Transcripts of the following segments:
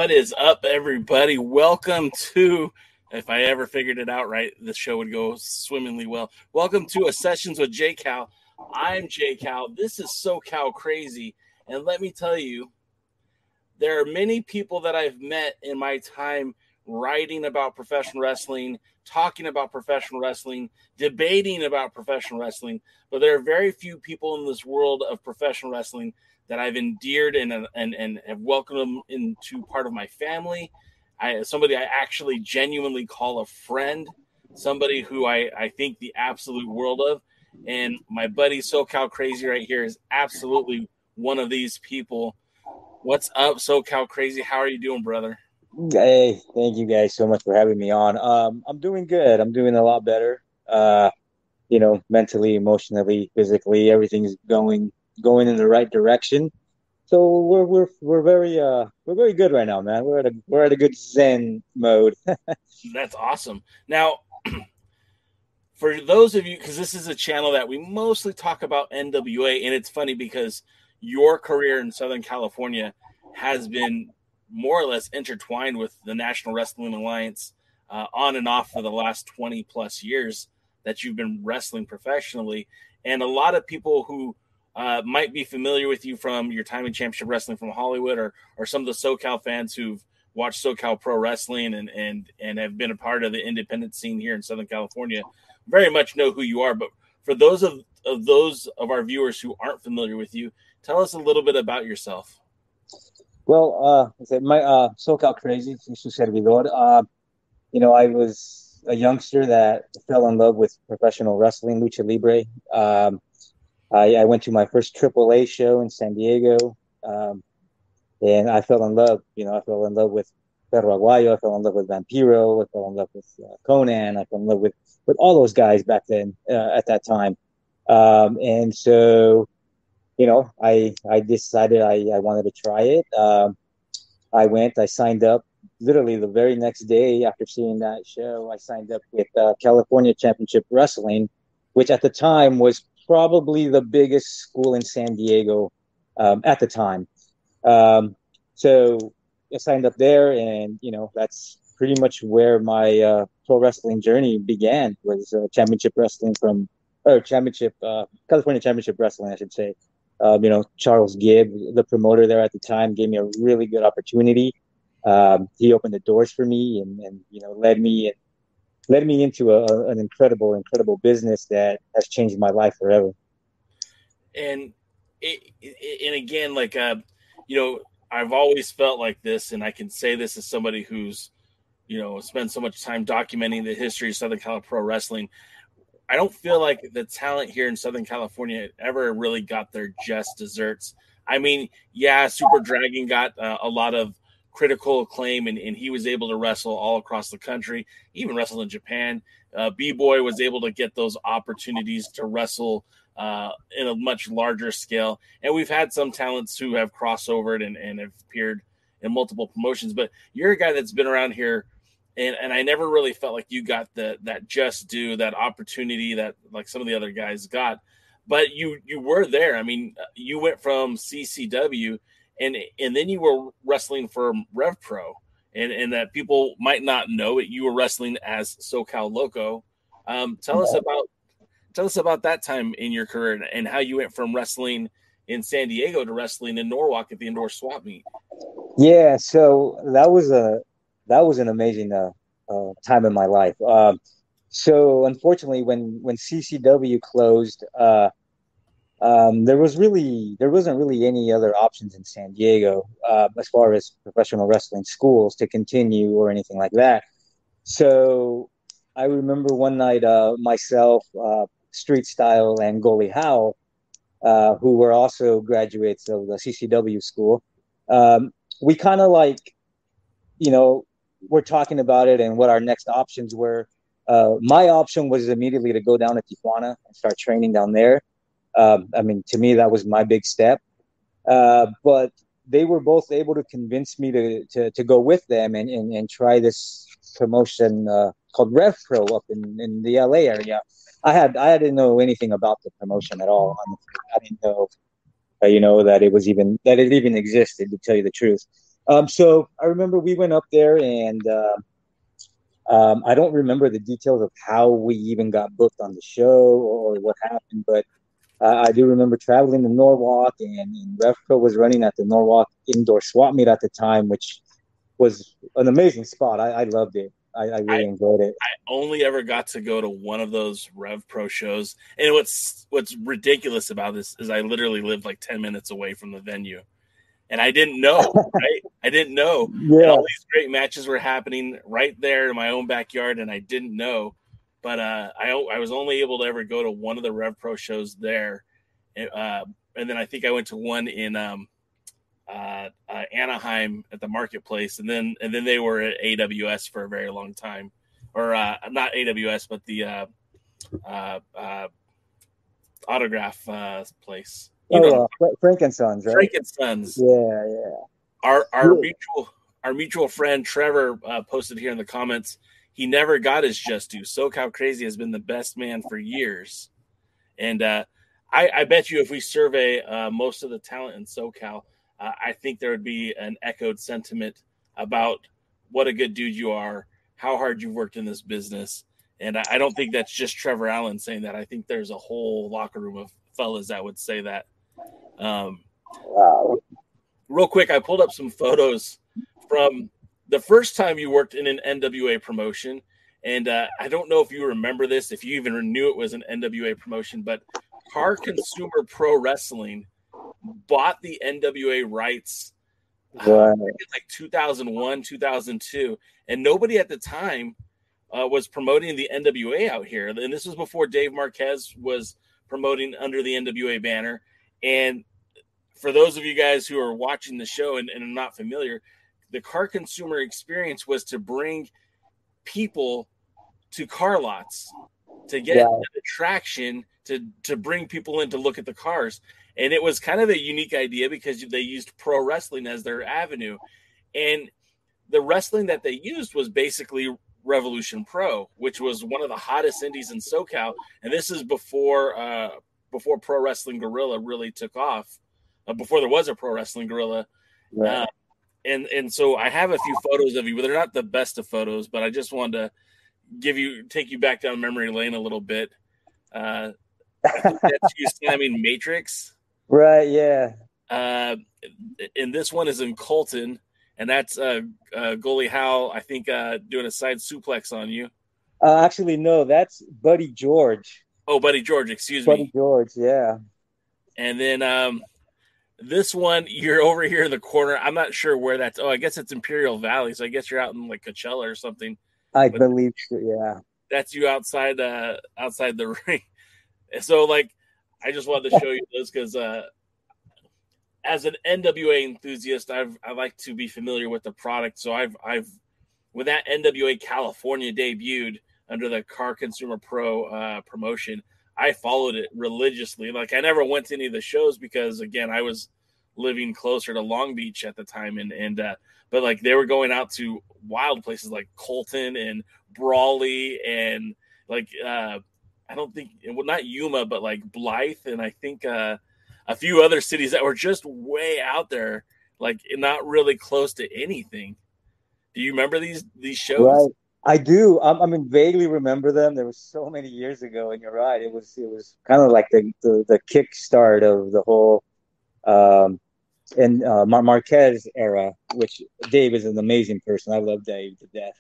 What is up, everybody? Welcome to, if I ever figured it out right, the show would go swimmingly well. Welcome to A Sessions with J Cal. I'm J Cal. This is SoCal Crazy. And let me tell you, there are many people that I've met in my time writing about professional wrestling, talking about professional wrestling, debating about professional wrestling, but there are very few people in this world of professional wrestling that I've endeared and have welcomed them into part of my family. Somebody I actually genuinely call a friend, somebody who I think the absolute world of. And my buddy SoCal Crazy right here is absolutely one of these people. What's up, SoCal Crazy? How are you doing, brother? Hey, thank you guys so much for having me on. I'm doing good. I'm doing a lot better. Mentally, emotionally, physically, everything's going in the right direction. So we're very good right now, man. We're at a good Zen mode. That's awesome. Now, for those of you, because this is a channel that we mostly talk about NWA, and it's funny because your career in Southern California has been more or less intertwined with the National Wrestling Alliance on and off for the last 20 plus years that you've been wrestling professionally. And a lot of people who might be familiar with you from your time in Championship Wrestling from Hollywood, or some of the SoCal fans who've watched SoCal Pro Wrestling and have been a part of the independent scene here in Southern California, very much know who you are. But for those of our viewers who aren't familiar with you, tell us a little bit about yourself. Well, my SoCal Crazy, su servidor. I was a youngster that fell in love with professional wrestling, Lucha Libre. I went to my first AAA show in San Diego, and I fell in love. I fell in love with Perro Aguayo. I fell in love with Vampiro. I fell in love with Conan. I fell in love with all those guys back then at that time. And so, I decided I wanted to try it. I signed up literally the very next day after seeing that show. I signed up with California Championship Wrestling, which at the time was probably the biggest school in San Diego at the time. So I signed up there, and that's pretty much where my pro wrestling journey began. Was championship wrestling or championship California Championship Wrestling, I should say. Charles Gibb, the promoter there at the time, gave me a really good opportunity. He opened the doors for me and led me into an incredible business that has changed my life forever. And again, like I've always felt like this, and I can say this as somebody who's spent so much time documenting the history of Southern California Pro Wrestling. I don't feel like the talent here in Southern California ever really got their just desserts. I mean, yeah, Super Dragon got a lot of critical acclaim, and he was able to wrestle all across the country. He even wrestled in Japan. B-Boy was able to get those opportunities to wrestle in a much larger scale. And we've had some talents who have crossovered and have appeared in multiple promotions. But you're a guy that's been around here, and I never really felt like you got that just due, that opportunity that like some of the other guys got. But you were there. I mean, you went from CCW, and then you were wrestling for Rev Pro, and that people might not know it. You were wrestling as SoCal Loco. Tell us about that time in your career and how you went from wrestling in San Diego to wrestling in Norwalk at the indoor swap meet. Yeah, so that was an amazing time in my life. So unfortunately, when CCW closed, there wasn't really any other options in San Diego as far as professional wrestling schools to continue or anything like that. So I remember one night, myself, Street Style, and Goalie Howe, who were also graduates of the CCW school, we kind of we're talking about it and what our next options were. My option was immediately to go down to Tijuana and start training down there. I mean, to me, that was my big step. But they were both able to convince me to go with them and try this promotion called Rev Pro up in the LA area. I didn't know anything about the promotion at all. I didn't know, that it even existed, to tell you the truth. So I remember we went up there, and I don't remember the details of how we even got booked on the show or what happened, but I do remember traveling to Norwalk, and RevPro was running at the Norwalk Indoor Swap Meet at the time, which was an amazing spot. I loved it. I I really enjoyed it. I only ever got to go to one of those Rev Pro shows, and what's ridiculous about this is I literally lived like 10 minutes away from the venue, and I didn't know, right? I didn't know, and all Yeah. these great matches were happening right there in my own backyard, and I didn't know. But I was only able to ever go to one of the Rev Pro shows there, and then I think I went to one in Anaheim at the marketplace, and then they were at AWS for a very long time, or not AWS, but the uh, uh, autograph place. You know, Frank and Sons, right? Frank and Sons. Yeah, yeah. Our our Yeah. mutual our mutual friend Trevor posted here in the comments. He never got his just due. SoCal Crazy has been the best man for years, and I bet you if we survey most of the talent in SoCal, I think there would be an echoed sentiment about what a good dude you are, how hard you've worked in this business. And I don't think that's just Trevor Allen saying that. I think there's a whole locker room of fellas that would say that. Um, Wow. Real quick, I pulled up some photos from the first time you worked in an NWA promotion. And I don't know if you remember this, if you even knew it was an NWA promotion, but Car Consumer Pro Wrestling bought the NWA rights Right. like 2001, 2002, and nobody at the time was promoting the NWA out here. And this was before Dave Marquez was promoting under the NWA banner. And for those of you guys who are watching the show and are not familiar, the car consumer experience was to bring people to car lots to get Right. an attraction to bring people in to look at the cars. And it was kind of a unique idea because they used pro wrestling as their avenue. And the wrestling that they used was basically Revolution Pro, which was one of the hottest indies in SoCal. And this is before Pro Wrestling Guerrilla really took off, before there was a Pro Wrestling Guerrilla. Right. And so I have a few photos of you, but they're not the best of photos. But I just wanted to take you back down memory lane a little bit. I think that's you slamming Matrix. Right. Yeah. And this one is in Colton, and that's goalie Hal, I think, doing a side suplex on you. Actually, no, that's Buddy George. Oh, Buddy George, excuse Buddy me. George, yeah. And then this one, you're over here in the corner. I'm not sure where that's. Oh, I guess it's Imperial Valley, so I guess you're out in like Coachella or something. I But believe so, yeah. that's you outside the ring. So, like, I just wanted to show you this because as an NWA enthusiast, I like to be familiar with the product. So I've when that NWA California debuted under the Car Consumer Pro promotion, I followed it religiously. Like I never went to any of the shows because again, I was living closer to Long Beach at the time, and but like they were going out to wild places like Colton and Brawley and like I don't think well not Yuma but like Blythe and I think a few other cities that were just way out there, like not really close to anything. Do you remember these shows? Right. I do. I mean, vaguely remember them. There was so many years ago, and you're right. It was kind of like the kickstart of the whole and Marquez era, which Dave is an amazing person. I love Dave to death.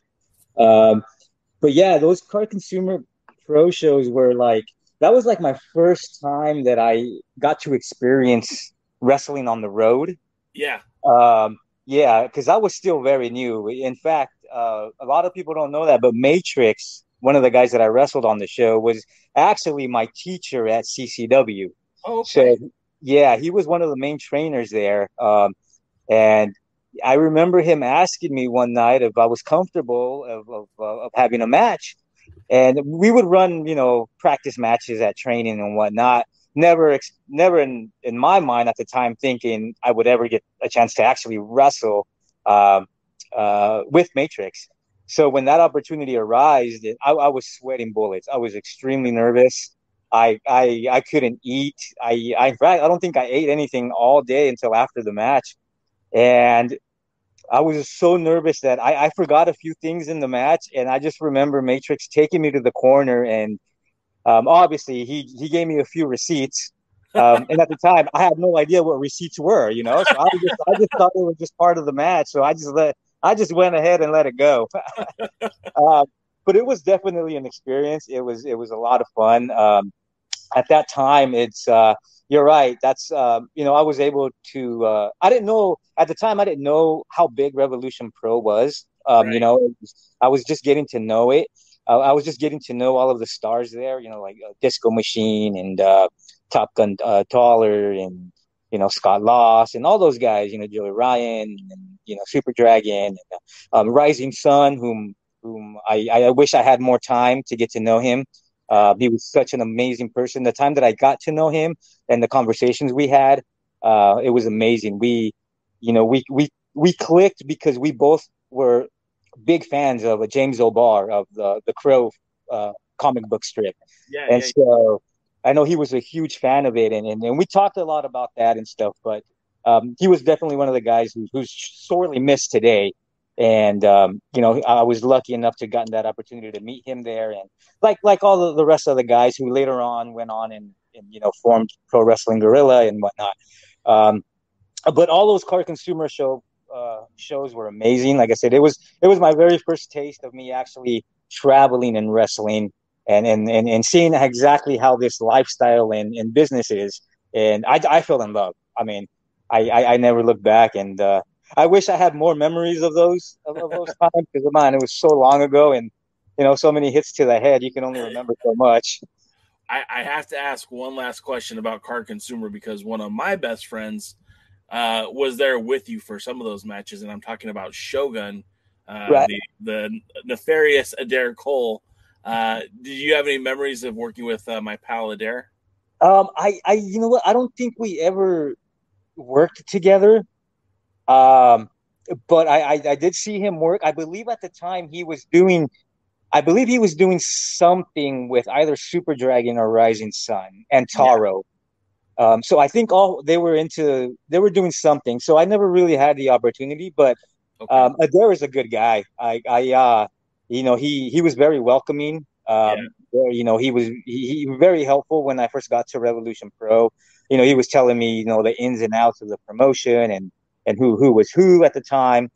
But yeah, those car consumer pro shows were like that was like my first time that I got to experience wrestling on the road. Yeah. Yeah, because I was still very new. In fact, a lot of people don't know that, but Matrix, one of the guys that I wrestled on the show, was actually my teacher at CCW. Oh, okay. So yeah, he was one of the main trainers there. And I remember him asking me one night if I was comfortable of having a match. And we would run, practice matches at training and whatnot. Never in my mind at the time thinking I would ever get a chance to actually wrestle with Matrix. So when that opportunity arose, I was sweating bullets. I was extremely nervous. I couldn't eat. In fact, I don't think I ate anything all day until after the match. And I was so nervous that I forgot a few things in the match, and I just remember Matrix taking me to the corner, and obviously he gave me a few receipts, and at the time I had no idea what receipts were, so I just thought it was just part of the match, so I just went ahead and let it go. uh, but it was definitely an experience. It was a lot of fun. At that time, you're right. That's I was able to. I didn't know at the time. I didn't know how big Revolution Pro was. Right. I was just getting to know it. I was just getting to know all of the stars there. Like Disco Machine and Top Gun Taller and Scott Loss and all those guys. Joey Ryan and Super Dragon and Rising Sun, whom I wish I had more time to get to know him. He was such an amazing person. The time that I got to know him and the conversations we had, it was amazing. We clicked because we both were big fans of James O'Barr of the Crow comic book strip, and so I know he was a huge fan of it, and we talked a lot about that and stuff. But he was definitely one of the guys who's sorely missed today. And I was lucky enough to gotten that opportunity to meet him there, and like all the rest of the guys who later on went on and formed Pro Wrestling Guerrilla and whatnot. But all those car consumer shows were amazing. Like I said, it was my very first taste of me actually traveling and wrestling and seeing exactly how this lifestyle and business is. And I fell in love. I mean, I never looked back, and I wish I had more memories of those times, because man, it was so long ago, and so many hits to the head, you can only remember so much. I have to ask one last question about Card Consumer, because one of my best friends was there with you for some of those matches, and I'm talking about Shogun, Right. the nefarious Adair Cole. Did you have any memories of working with my pal Adair? You know what? I don't think we ever worked together. Um, but I did see him work. I believe at the time I believe he was doing something with either Super Dragon or Rising Sun and Yeah. Taro. So I think all they were doing something. So I never really had the opportunity, but Okay. Adair is a good guy. He was very welcoming. Yeah. He was very helpful when I first got to Revolution Pro. He was telling me, the ins and outs of the promotion and who was who at the time.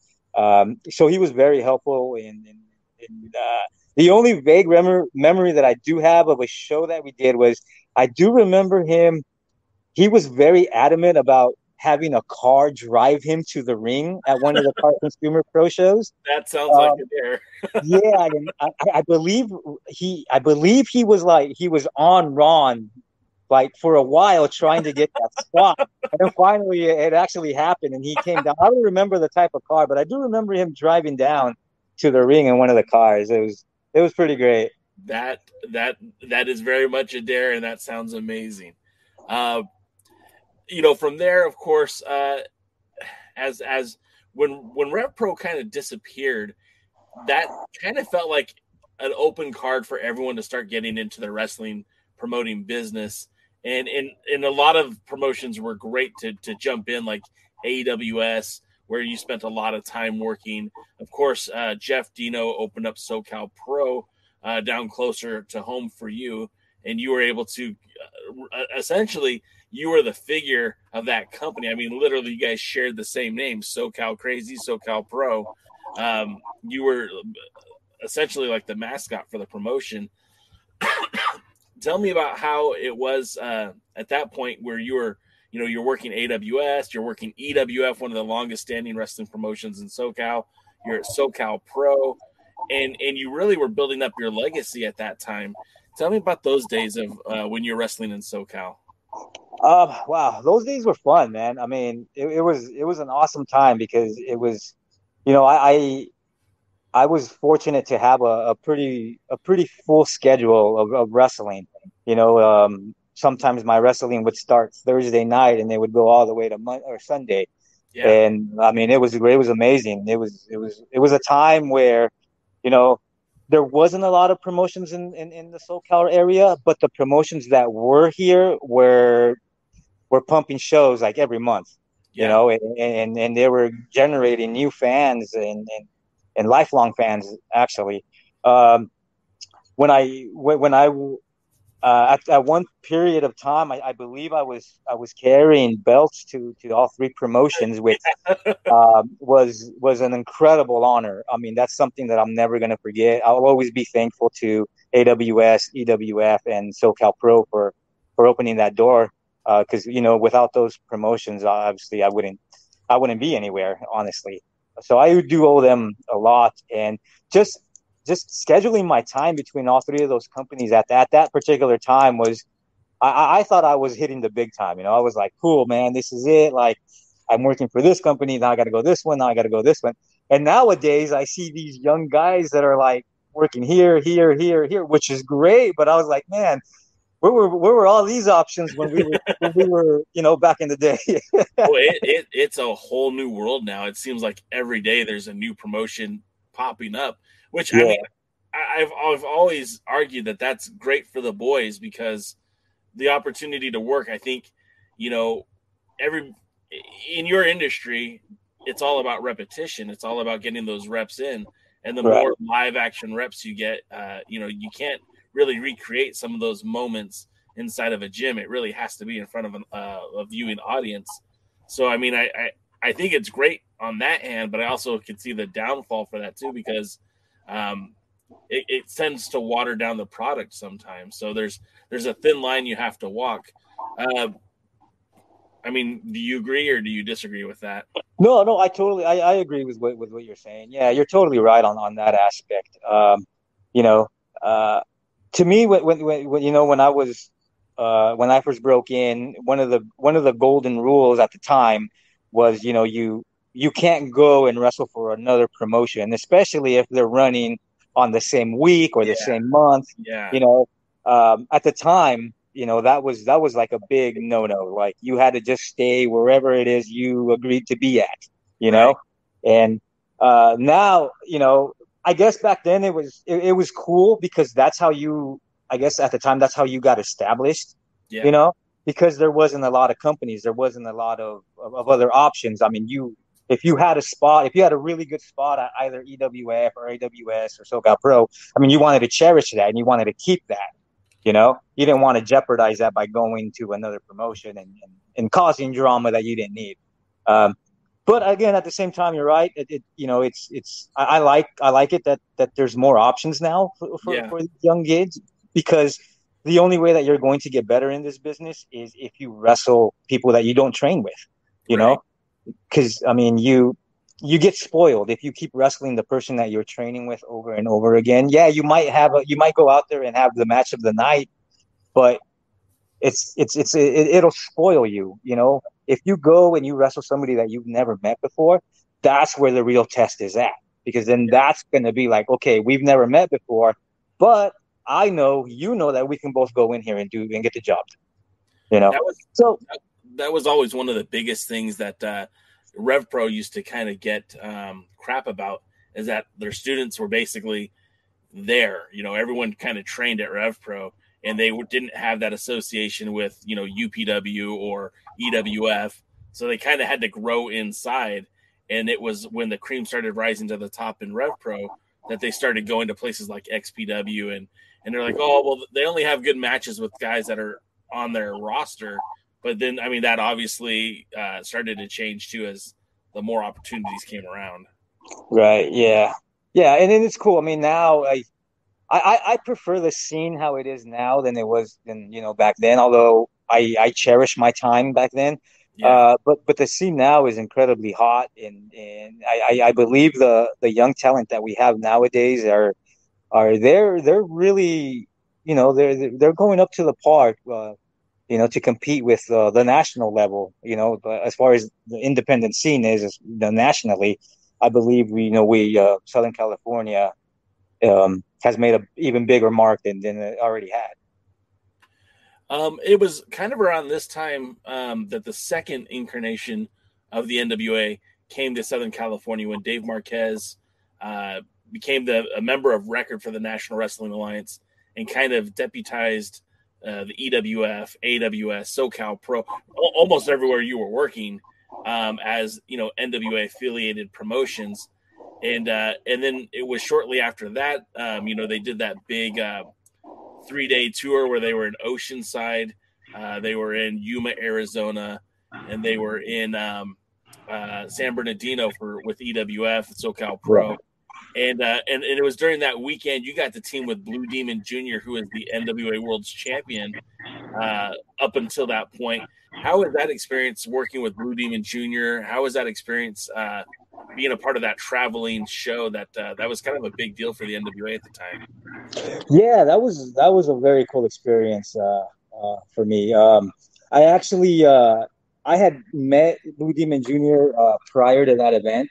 So he was very helpful. And the only vague memory that I do have of a show that we did was I do remember him. He was very adamant about having a car drive him to the ring at one of the Car Consumer Pro shows. That sounds like Adair. Yeah, and I believe he was on Ron like for a while trying to get that spot, and then finally it actually happened, and he came down. I don't remember the type of car, but I do remember him driving down to the ring in one of the cars. It was pretty great. That is very much Adair, and that sounds amazing. Uh, from there, of course, as when Rev Pro kind of disappeared, that kind of felt like an open card for everyone to start getting into the wrestling promoting business. And a lot of promotions were great to jump in, like AWS, where you spent a lot of time working. Of course, Jeff Dino opened up SoCal Pro down closer to home for you, and you were able to essentially, you were the figure of that company. I mean, literally, you guys shared the same name, SoCal Crazy, SoCal Pro. You were essentially like the mascot for the promotion. Tell me about how it was at that point where you're working AWS, you're working EWF, one of the longest standing wrestling promotions in SoCal. You're at SoCal Pro, and you really were building up your legacy at that time. Tell me about those days of when you're wrestling in SoCal. Wow, those days were fun, man. I mean, it was an awesome time because it was, you know, I was fortunate to have a pretty full schedule of wrestling. Sometimes my wrestling would start Thursday night and they would go all the way to or Sunday. Yeah. And I mean, it was great. It was amazing. It was a time where, you know, there wasn't a lot of promotions in the SoCal area, but the promotions that were here were pumping shows like every month. you Yeah. know, and they were generating new fans and lifelong fans actually. Um, when I at one period of time, I believe I was carrying belts to all three promotions, which was an incredible honor. I mean, that's something that I'm never going to forget. I'll always be thankful to AWS, EWF, and SoCal Pro for opening that door. Because you know, without those promotions, obviously, I wouldn't be anywhere, honestly. So I do owe them a lot, and just just scheduling my time between all three of those companies at that particular time was I thought I was hitting the big time. You know, I was like, cool, man, this is it. Like, I'm working for this company. Now I got to go this one. Now I got to go this one. And nowadays, I see these young guys that are like working here, here, here, here, which is great. But I was like, man, where were all these options when we were, you know, back in the day? Well, it's a whole new world now. It seems like every day there's a new promotion popping up, which I mean, Yeah, I've always argued that that's great for the boys because the opportunity to work. I think, you know, every in your industry, it's all about repetition. It's all about getting those reps in, and the right. more live action reps you get, you know, you can't really recreate some of those moments inside of a gym. It really has to be in front of a viewing audience. So, I mean, I think it's great on that hand, but I also can see the downfall for that too because um, it tends to water down the product sometimes. So there's a thin line you have to walk. Uh, I mean, do you agree or do you disagree with that? No, no, I agree with what you're saying. Yeah, you're totally right on that aspect. You know, uh, to me, when you know when I first broke in, one of the golden rules at the time was you know you can't go and wrestle for another promotion, especially if they're running on the same week or the Yeah, same month. yeah, You know, at the time, you know that was like a big no no. Like you had to just stay wherever it is you agreed to be at. You right. know, and now you know I guess back then it was cool because that's how you I guess at the time that's how you got established, you Yeah, know, because there wasn't a lot of companies, there wasn't a lot of other options. I mean, you if you had a spot, if you had a really good spot at either EWF or AWS or SoCal Pro, I mean, you wanted to cherish that and you wanted to keep that. You know, you didn't want to jeopardize that by going to another promotion and causing drama that you didn't need. Um, but again, at the same time, you're right. You know, I like it that there's more options now yeah, for young kids because the only way that you're going to get better in this business is if you wrestle people that you don't train with, you right. know, because I mean you get spoiled if you keep wrestling the person that you're training with over and over again. Yeah, you might go out there and have the match of the night, but it'll spoil you, you know. If you go and you wrestle somebody that you've never met before, that's where the real test is at. Because then Yeah. that's going to be like, okay, we've never met before, but I know you know that we can both go in here and do and get the job done, you know. That was So that was always one of the biggest things that Rev Pro used to kind of get crap about is that their students were basically there. You know, everyone kind of trained at Rev Pro, and they didn't have that association with UPW or EWF, so they kind of had to grow inside. And it was when the cream started rising to the top in Rev Pro that they started going to places like XPW, and they're like, oh well, they only have good matches with guys that are on their roster. But then, I mean, that obviously started to change too as the more opportunities came around. right, yeah, yeah, and then it's cool. I mean, now I prefer the scene how it is now than it was than you know back then. Although I cherish my time back then, Yeah, but the scene now is incredibly hot, and I believe the young talent that we have nowadays are they're really you know they're going up to the park. You know, to compete with the national level, you know, but as far as the independent scene is the nationally, I believe we Southern California has made a even bigger mark than it already had. it was kind of around this time that the second incarnation of the NWA came to Southern California when Dave Marquez uh, became a member of record for the National Wrestling Alliance and kind of deputized the EWF, AWS, SoCal Pro, almost everywhere you were working. as NWA affiliated promotions, and then it was shortly after that, they did that big 3-day tour where they were in Oceanside, they were in Yuma, Arizona, and they were in San Bernardino with EWF, SoCal Pro. Yeah. And it was during that weekend you got the team with Blue Demon Jr., who is the NWA Worlds Champion up until that point. How was that experience working with Blue Demon Jr.? How was that experience being a part of that traveling show that was kind of a big deal for the NWA at the time? Yeah, that was a very cool experience for me. I actually I had met Blue Demon Jr. Prior to that event,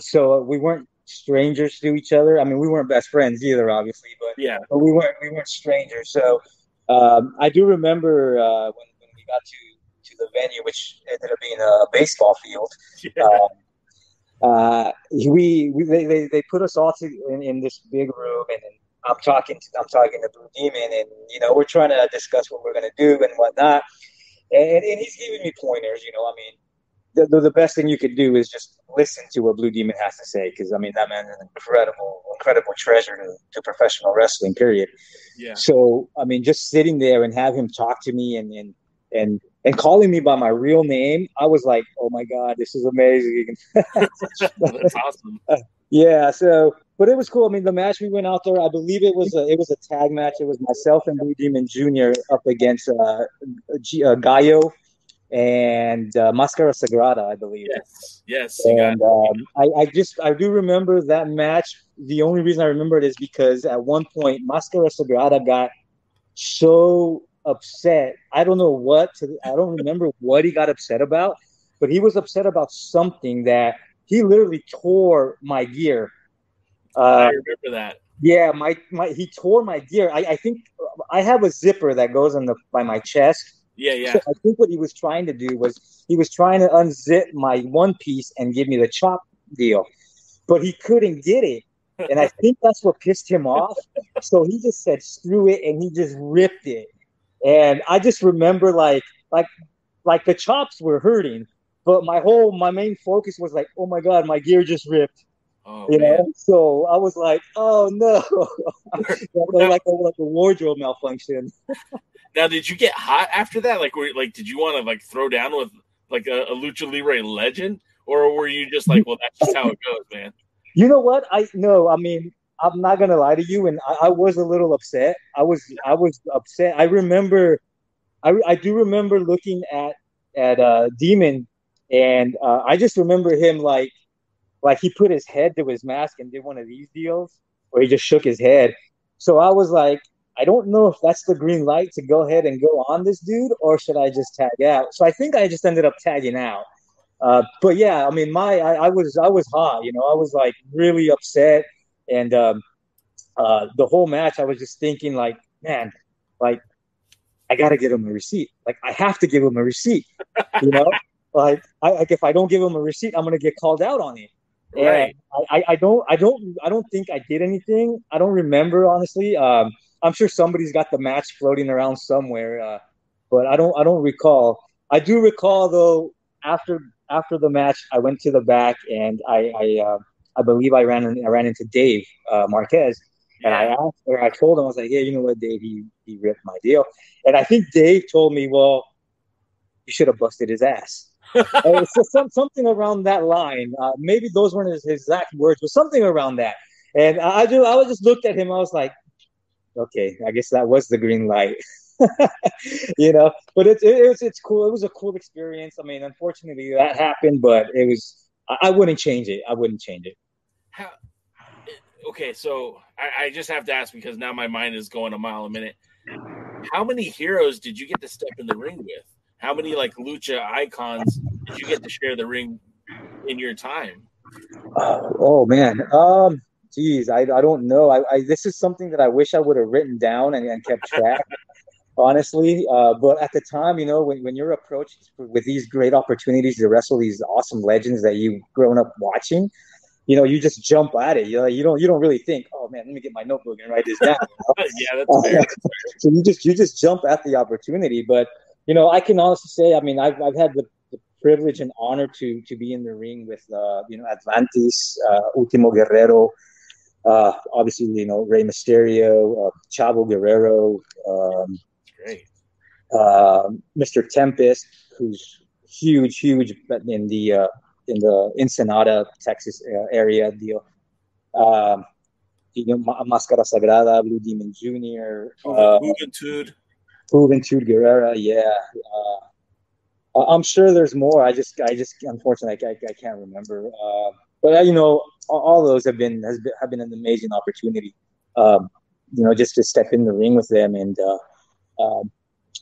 so we weren't strangers to each other. I mean, we weren't best friends either, obviously, but we weren't strangers. So I do remember when we got to the venue, which ended up being a baseball field. Yeah. They put us all in this big room, and I'm talking to Blue Demon, and we're trying to discuss what we're gonna do and whatnot, and he's giving me pointers. I mean, the best thing you could do is just listen to what Blue Demon has to say, because I mean that man is an incredible treasure to professional wrestling. Period. Yeah. So I mean, just sitting there and have him talk to me and calling me by my real name, I was like, oh my God, this is amazing. That's awesome. Yeah. So, but it was cool. I mean, the match we went out there, I believe it was a tag match. It was myself and Blue Demon Jr. up against Gallo and Mascara Sagrada, I believe. Yes. And I do remember that match. The only reason I remember it is because at one point Mascara Sagrada got so upset. I don't remember what he got upset about, but he was upset about something that he literally tore my gear. I remember that. Yeah, he tore my gear. I think I have a zipper that goes by my chest. Yeah. So I think what he was trying to do was he was trying to unzip my one piece and give me the chop deal, but he couldn't get it. And I think that's what pissed him off. So he just said, screw it. And he just ripped it. And I just remember like the chops were hurting, but my main focus was like, oh my God, my gear just ripped. Oh, man. So I was like, oh no, like a wardrobe malfunction. Now, did you get hot after that? Did you want to throw down with like a Lucha Libre legend, or were you just like, well, that's just how it goes, man? You know what? I mean, I'm not gonna lie to you, and I was a little upset. I was upset. I remember, I do remember looking at Demon, and I just remember him like he put his head to his mask and did one of these deals where he just shook his head. So I was like, I don't know if that's the green light to go ahead and go on this dude, or should I just tag out? So I think I just ended up tagging out. But yeah, I mean, I was hot. I was like really upset, and the whole match I was just thinking like, man, like I gotta give him a receipt. Like I have to give him a receipt. Like if I don't give him a receipt, I'm gonna get called out on it. Right. And I don't think I did anything. I don't remember, honestly. I'm sure somebody's got the match floating around somewhere, but I don't recall. I do recall though, after the match, I went to the back and I believe I ran into Dave Marquez, and I told him, I was like, hey, you know what, Dave, he ripped my deal, and I think Dave told me, well, you should have busted his ass. So something around that line. Maybe those weren't his exact words, but something around that. And I was just looked at him. I was like, okay, I guess that was the green light. But it's cool. It was a cool experience. I mean, unfortunately that happened, but it was. I wouldn't change it. Okay, so I just have to ask, because now my mind is going a mile a minute. How many heroes did you get to step in the ring with? How many lucha icons did you get to share the ring in your time? Oh man, geez, I don't know. I this is something that I wish I would have written down and kept track. Honestly, but at the time, when you're approached with these great opportunities to wrestle these awesome legends that you've grown up watching, you just jump at it. You don't really think, oh man, let me get my notebook and write this down. Yeah, that's fair. So you just jump at the opportunity. But I can honestly say, I mean, I've had the privilege and honor to be in the ring with Atlantis, Ultimo Guerrero, obviously Rey Mysterio, Chavo Guerrero, Great. Mr. Tempest, who's huge in the Ensenada, Texas area deal. Máscara Sagrada, Blue Demon Jr., Juventud Guerrera, yeah. I'm sure there's more. I just unfortunately I can't remember. But all those have been an amazing opportunity. Just to step in the ring with them, and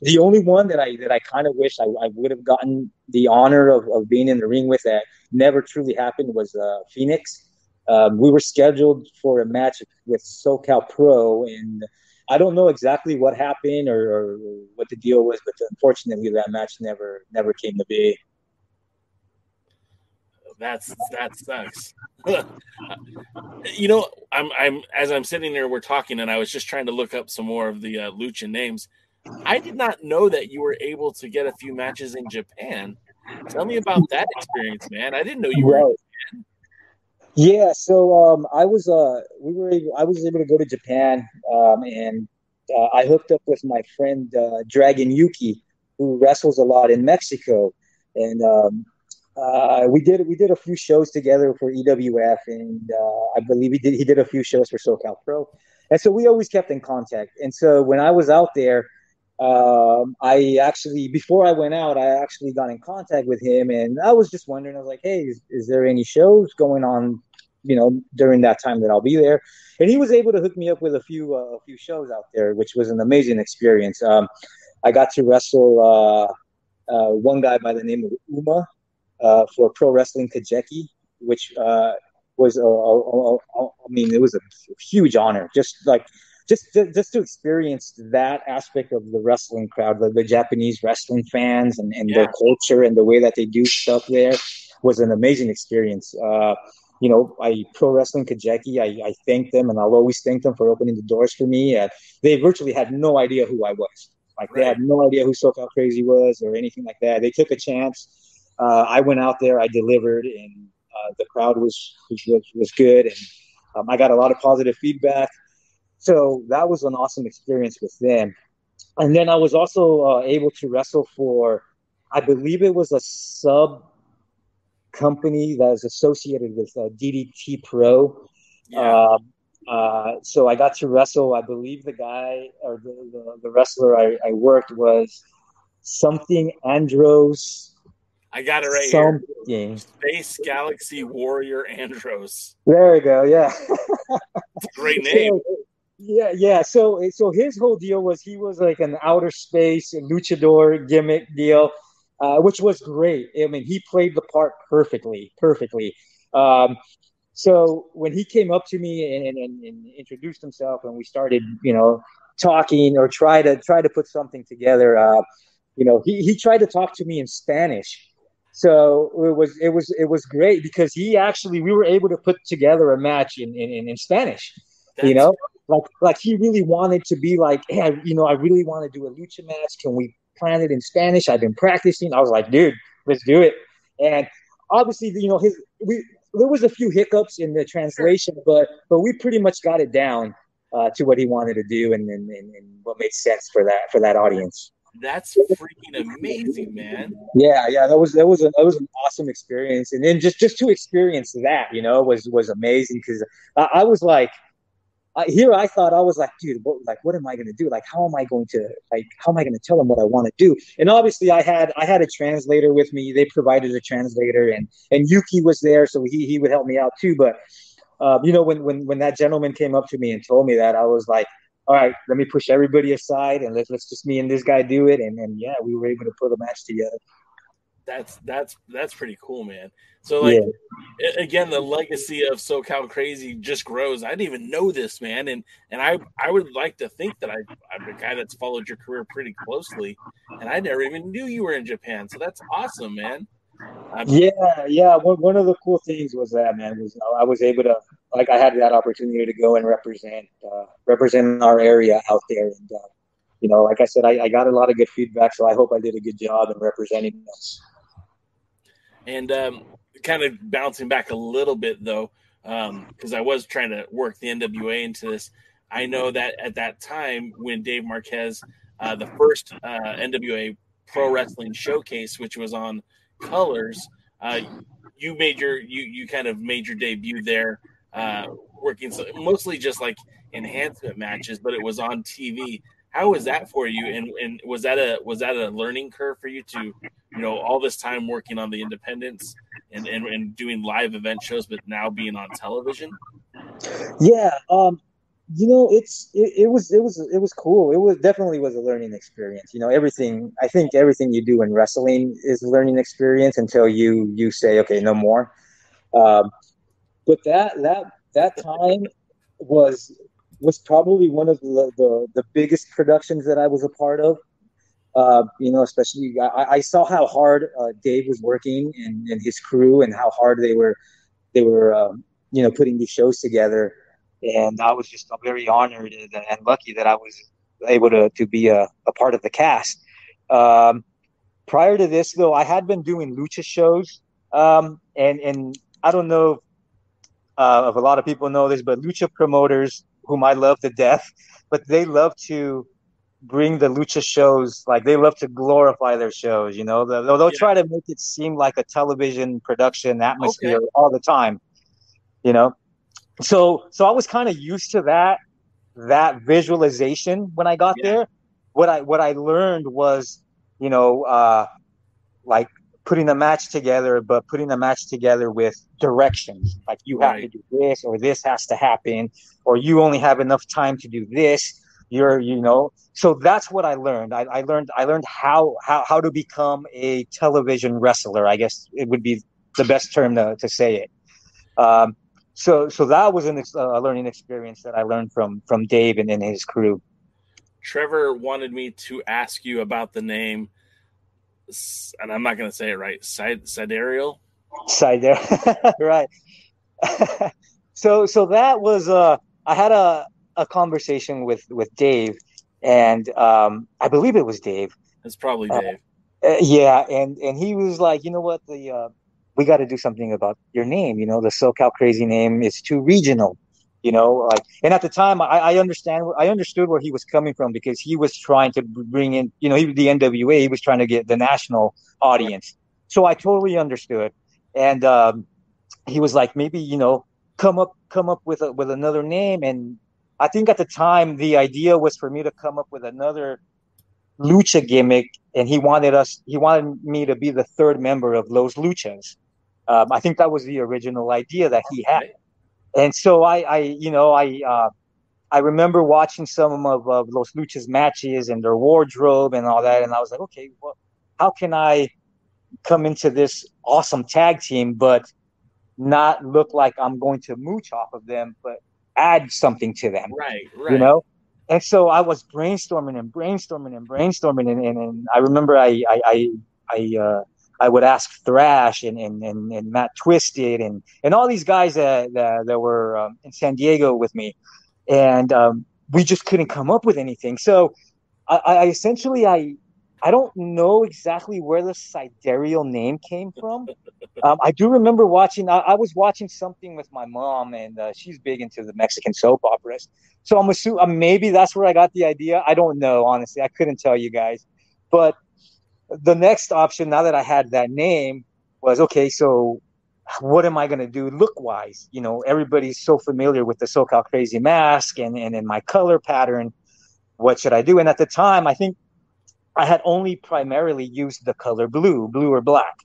the only one that I kind of wish I would have gotten the honor of being in the ring with that never truly happened was Phoenix. We were scheduled for a match with SoCal Pro, and I don't know exactly what happened or what the deal was, but unfortunately that match never came to be. That sucks. I'm as I'm sitting there, we're talking, and I was just trying to look up some more of the Lucha names. I did not know that you were able to get a few matches in Japan. Tell me about that experience, man. I didn't know you were in Japan. Yeah, so I was able to go to Japan, and I hooked up with my friend Dragon Yuki, who wrestles a lot in Mexico, and we did a few shows together for EWF, and I believe he did a few shows for SoCal Pro, and so we always kept in contact. And so when I was out there, I actually, before I went out, I actually got in contact with him, and I was just wondering, I was like, hey, is there any shows going on, during that time that I'll be there? And he was able to hook me up with a few shows out there, which was an amazing experience. I got to wrestle one guy by the name of Uma for Pro Wrestling Kajeki, which was, it was a huge honor, just to experience that aspect of the wrestling crowd, the Japanese wrestling fans and their culture and the way that they do stuff there was an amazing experience. I Pro Wrestling Kajeki, I thank them, and I'll always thank them for opening the doors for me. They virtually had no idea who I was. They had no idea who SoCal Crazy was or anything like that. They took a chance. I went out there, I delivered, and the crowd was good, and I got a lot of positive feedback. So that was an awesome experience with them. And then I was also able to wrestle for, I believe it was a sub company that is associated with DDT Pro. Yeah. So I got to wrestle, I believe the guy or the wrestler I worked was something Andros. I got it right here. Space Galaxy Warrior Andros. There we go. Yeah. It's a great name. Yeah. So his whole deal was he was like an outer space luchador gimmick deal, which was great. I mean, he played the part perfectly. So when he came up to me and introduced himself, and we started, talking or try to put something together, he tried to talk to me in Spanish. So it was great because we were able to put together a match in Spanish. Like he really wanted to be like, hey, I really want to do a lucha match. Can we plan it in Spanish? I've been practicing. I was like, dude, let's do it. And obviously, there was a few hiccups in the translation, but we pretty much got it down to what he wanted to do and what made sense for that audience. That's freaking amazing, man. Yeah, that was an awesome experience, and then just to experience that, was amazing because I was like, I thought I was like, dude, what am I going to do? Like, how am I going to tell them what I want to do? And obviously, I had a translator with me. They provided a translator, and Yuki was there, so he would help me out too. But when that gentleman came up to me and told me that, I was like, all right, let me push everybody aside and let's just me and this guy do it. And yeah, we were able to put a match together. That's pretty cool, man. So again, the legacy of SoCal Crazy just grows. I didn't even know this, man, and I would like to think that I'm a guy that's followed your career pretty closely, and I never even knew you were in Japan. So that's awesome, man. Yeah. One of the cool things was that, man, I was able to, I had that opportunity to go and represent our area out there, and like I said, I got a lot of good feedback, so I hope I did a good job in representing us. And kind of bouncing back a little bit though, because I was trying to work the NWA into this. I know that at that time when Dave Marquez, the first NWA Pro Wrestling Showcase, which was on Colors, you kind of made your debut there, working mostly just like enhancement matches, but it was on TV. How was that for you? And was that a learning curve for you to, all this time working on the independents and doing live event shows, but now being on television? Yeah, it was cool. It was definitely was a learning experience. Everything, I think everything you do in wrestling is a learning experience until you say, okay, no more. Um, but that time was probably one of the biggest productions that I was a part of. Especially I saw how hard Dave was working and his crew, and how hard they were putting these shows together. And I was just very honored and lucky that I was able to be a part of the cast. Um, Prior to this, though, I had been doing lucha shows, and I don't know if a lot of people know this, but lucha promoters, whom I love to death, but they love to bring the lucha shows, like they love to glorify their shows. They'll Yeah. try to make it seem like a television production Okay. atmosphere all the time. You know, so I was kind of used to that visualization when I got Yeah. there. What I learned was, you know, uh, like putting a match together, but putting a match together with directions. Like you have to Right. do this, or this has to happen, or you only have enough time to do this. So that's what I learned. I learned how to become a television wrestler. I guess it would be the best term to say it. Um, so that was a learning experience that I learned from Dave and his crew. Trevor wanted me to ask you about the name, and I'm not going to say it right. Sidereal. Side there, right? So that was I had a conversation with Dave, and I believe it was Dave. It's probably Uh, Dave. yeah, and he was like, you know what, the we got to do something about your name. The SoCal Crazy name is too regional. Like, and at the time, I understood where he was coming from, because he was trying to bring in, the NWA. He was trying to get the national Right. audience. So I totally understood, and he was like, maybe come up with another name. And I think at the time the idea was for me to come up with another lucha gimmick, and he wanted me to be the third member of Los Luchas. I think that was the original idea that he had. Okay. And so I remember watching some of Los Luchas matches and their wardrobe and all that, and I was like, okay, well, how can I come into this awesome tag team but not look like I'm going to mooch off of them, but add something to them, Right. you Right. know? And so I was brainstorming and brainstorming and brainstorming. And I remember I would ask Thrash and Matt Twisted and all these guys that were in San Diego with me. And we just couldn't come up with anything. So I essentially, I don't know exactly where the sidereal name came from. I do remember watching. I was watching something with my mom, and she's big into the Mexican soap operas. So I'm assuming maybe that's where I got the idea. I don't know, honestly. I couldn't tell you guys. But the next option, now that I had that name, was okay. So what am I going to do look wise? Everybody's so familiar with the SoCal Crazy mask and in my color pattern. What should I do? And at the time, I think I had only primarily used the color blue or black.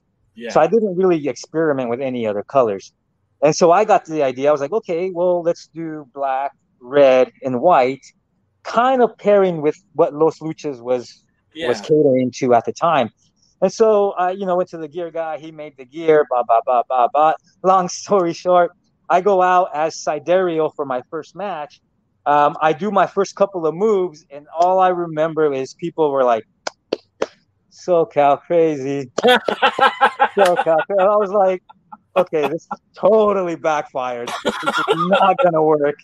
So Yeah. I didn't really experiment with any other colors. And so I got the idea. I was like, okay, well, let's do black, red, and white, kind of pairing with what Los Luchas was Yeah. catering to at the time. And so I, went to the gear guy. He made the gear, blah, blah, blah, blah, blah. Long story short, I go out as Sidereal for my first match. I do my first couple of moves, and all I remember is people were like, SoCal Crazy, SoCal Crazy. I was like, okay, this totally backfired. This is not gonna work.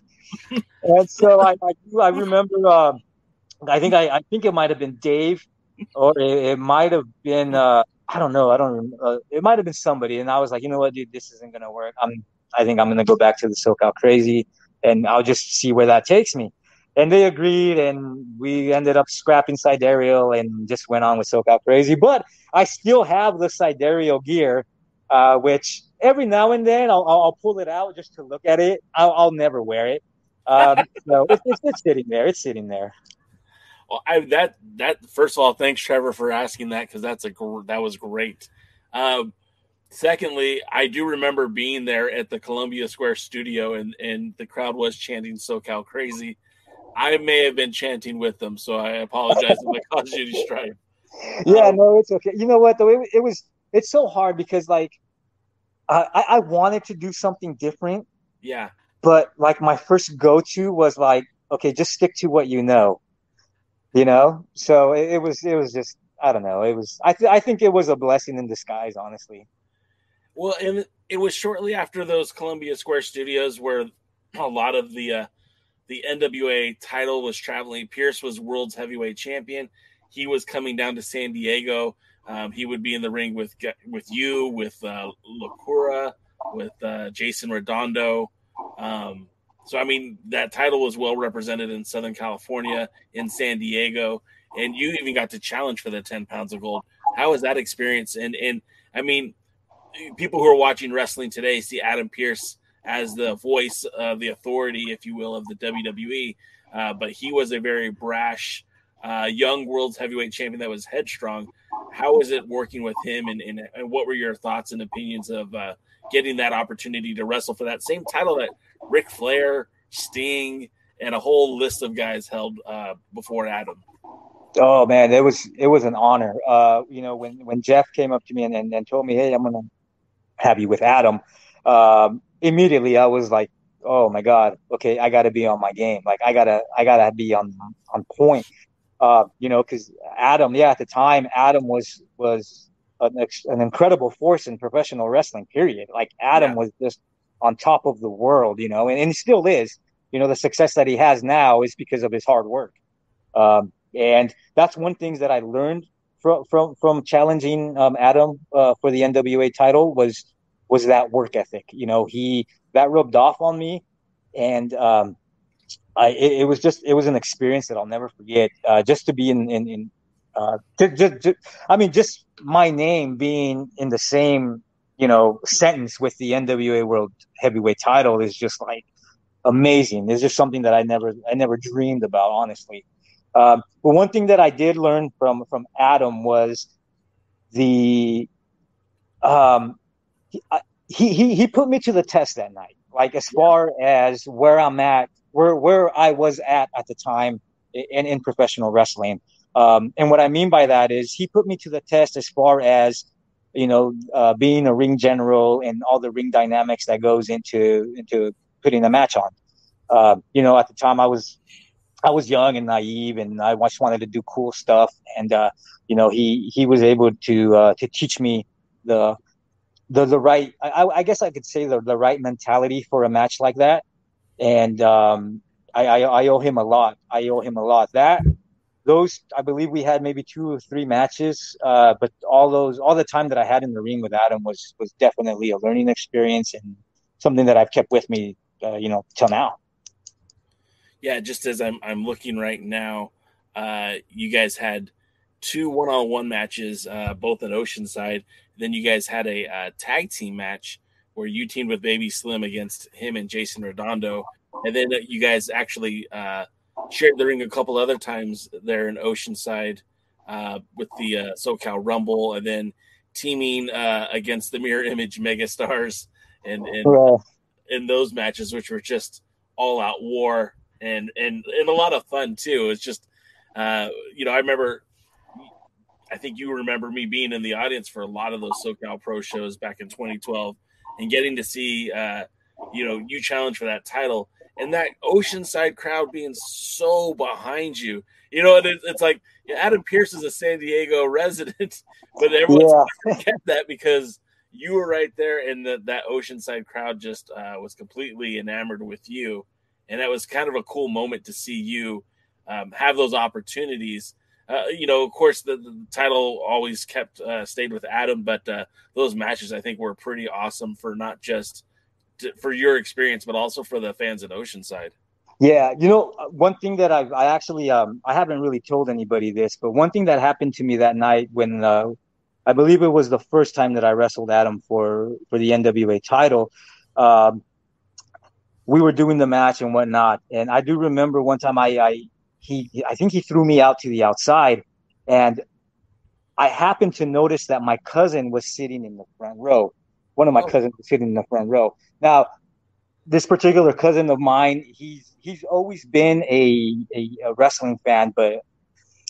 And so I remember. I think it might have been Dave, or it might have been I don't know. I don't. It might have been somebody, and I was like, you know what, dude, this isn't gonna work. I think I'm gonna go back to the SoCal Crazy, and I'll just see where that takes me. And they agreed, and we ended up scrapping Sidereal and just went on with SoCal Crazy. But I still have the Sidereal gear, which every now and then I'll pull it out just to look at it. I'll never wear it. So it's sitting there. It's sitting there. Well, that first of all, thanks Trevor for asking that because that was great. Um, Secondly, I do remember being there at the Columbia Square studio, and the crowd was chanting "SoCal Crazy." I may have been chanting with them, so I apologize if I caused you to strife. Yeah, Um, no, it's okay. You know what though? It's so hard because like I wanted to do something different, yeah. but like my first go to was like, okay, just stick to what you know, you know. So it was just I don't know. I think it was a blessing in disguise, honestly. Well, and it was shortly after those Columbia Square studios where a lot of the NWA title was traveling. Pierce was world's heavyweight champion. He was coming down to San Diego. He would be in the ring with you, with Lacura, with Jason Redondo. So I mean, that title was well represented in Southern California, in San Diego, and you even got to challenge for the 10 pounds of gold. How was that experience? And I mean, people who are watching wrestling today see Adam Pierce as the voice of the authority, if you will, of the WWE. But he was a very brash, young world's heavyweight champion that was headstrong. How was it working with him, and what were your thoughts and opinions of getting that opportunity to wrestle for that same title that Ric Flair, Sting, and a whole list of guys held before Adam? Oh man, it was an honor. When Jeff came up to me and told me, hey, I'm gonna have you with Adam, immediately I was like, oh my God, okay, I got to be on my game. Like I gotta be on point. Because Adam, yeah, at the time, Adam was an incredible force in professional wrestling. Period. Like Adam Yeah. was just on top of the world, and he still is. The success that he has now is because of his hard work. And that's one thing that I learned from challenging Adam for the NWA title was that work ethic. He that rubbed off on me, and it was an experience that I'll never forget. Just to be in I mean, just my name being in the same sentence with the NWA World Heavyweight title is just like amazing. It's just something that I never dreamed about, honestly. But one thing that I did learn from Adam was the um, he put me to the test that night. Like as Yeah. far as where I'm at, where I was at the time in professional wrestling. And what I mean by that is he put me to the test as far as being a ring general and all the ring dynamics that goes into putting a match on. At the time I was young and naive, and I just wanted to do cool stuff. And he was able to teach me the the right. I guess I could say the right mentality for a match like that. And I owe him a lot. I owe him a lot. That those I believe we had maybe 2 or 3 matches, but all the time that I had in the ring with Adam was definitely a learning experience and something that I've kept with me, till now. Yeah, just as I'm looking right now, you guys had two one-on-one matches, both at Oceanside. Then you guys had a tag team match where you teamed with Baby Slim against him and Jason Redondo, and then you guys actually shared the ring a couple other times there in Oceanside with the SoCal Rumble, and then teaming against the Mirror Image Megastars and Right. in those matches, which were just all out war and a lot of fun too. It's just I remember. I think you remember me being in the audience for a lot of those SoCal Pro shows back in 2012, and getting to see you challenge for that title, and that Oceanside crowd being so behind you. It's like Adam Pierce is a San Diego resident, but everyone's Yeah. going to forget that because you were right there, and that Oceanside crowd just was completely enamored with you, and that was kind of a cool moment to see you have those opportunities. Of course, the title always stayed with Adam, but those matches I think were pretty awesome for not just for your experience, but also for the fans at Oceanside. Yeah, one thing that I actually I haven't really told anybody this, but one thing that happened to me that night when I believe it was the first time that I wrestled Adam for the NWA title. Um, we were doing the match and whatnot, and I do remember one time I think he threw me out to the outside, and I happened to notice that my cousin was sitting in the front row. One of my cousins was sitting in the front row. Now, this particular cousin of mine, he's always been a wrestling fan, but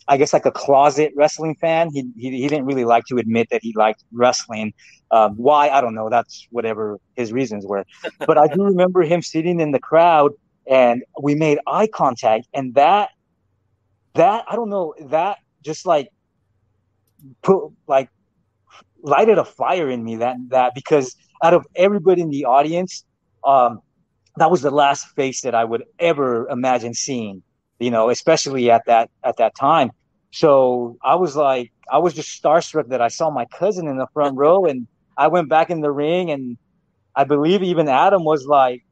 I guess like a closet wrestling fan. He didn't really like to admit that he liked wrestling. Why? I don't know. That's whatever his reasons were. But I do remember him sitting in the crowd, and we made eye contact, and that I don't know, that just like put like lighted a fire in me, that because out of everybody in the audience, that was the last face that I would ever imagine seeing, especially at that time. So I was just starstruck that I saw my cousin in the front row, and I went back in the ring, and I believe even Adam was like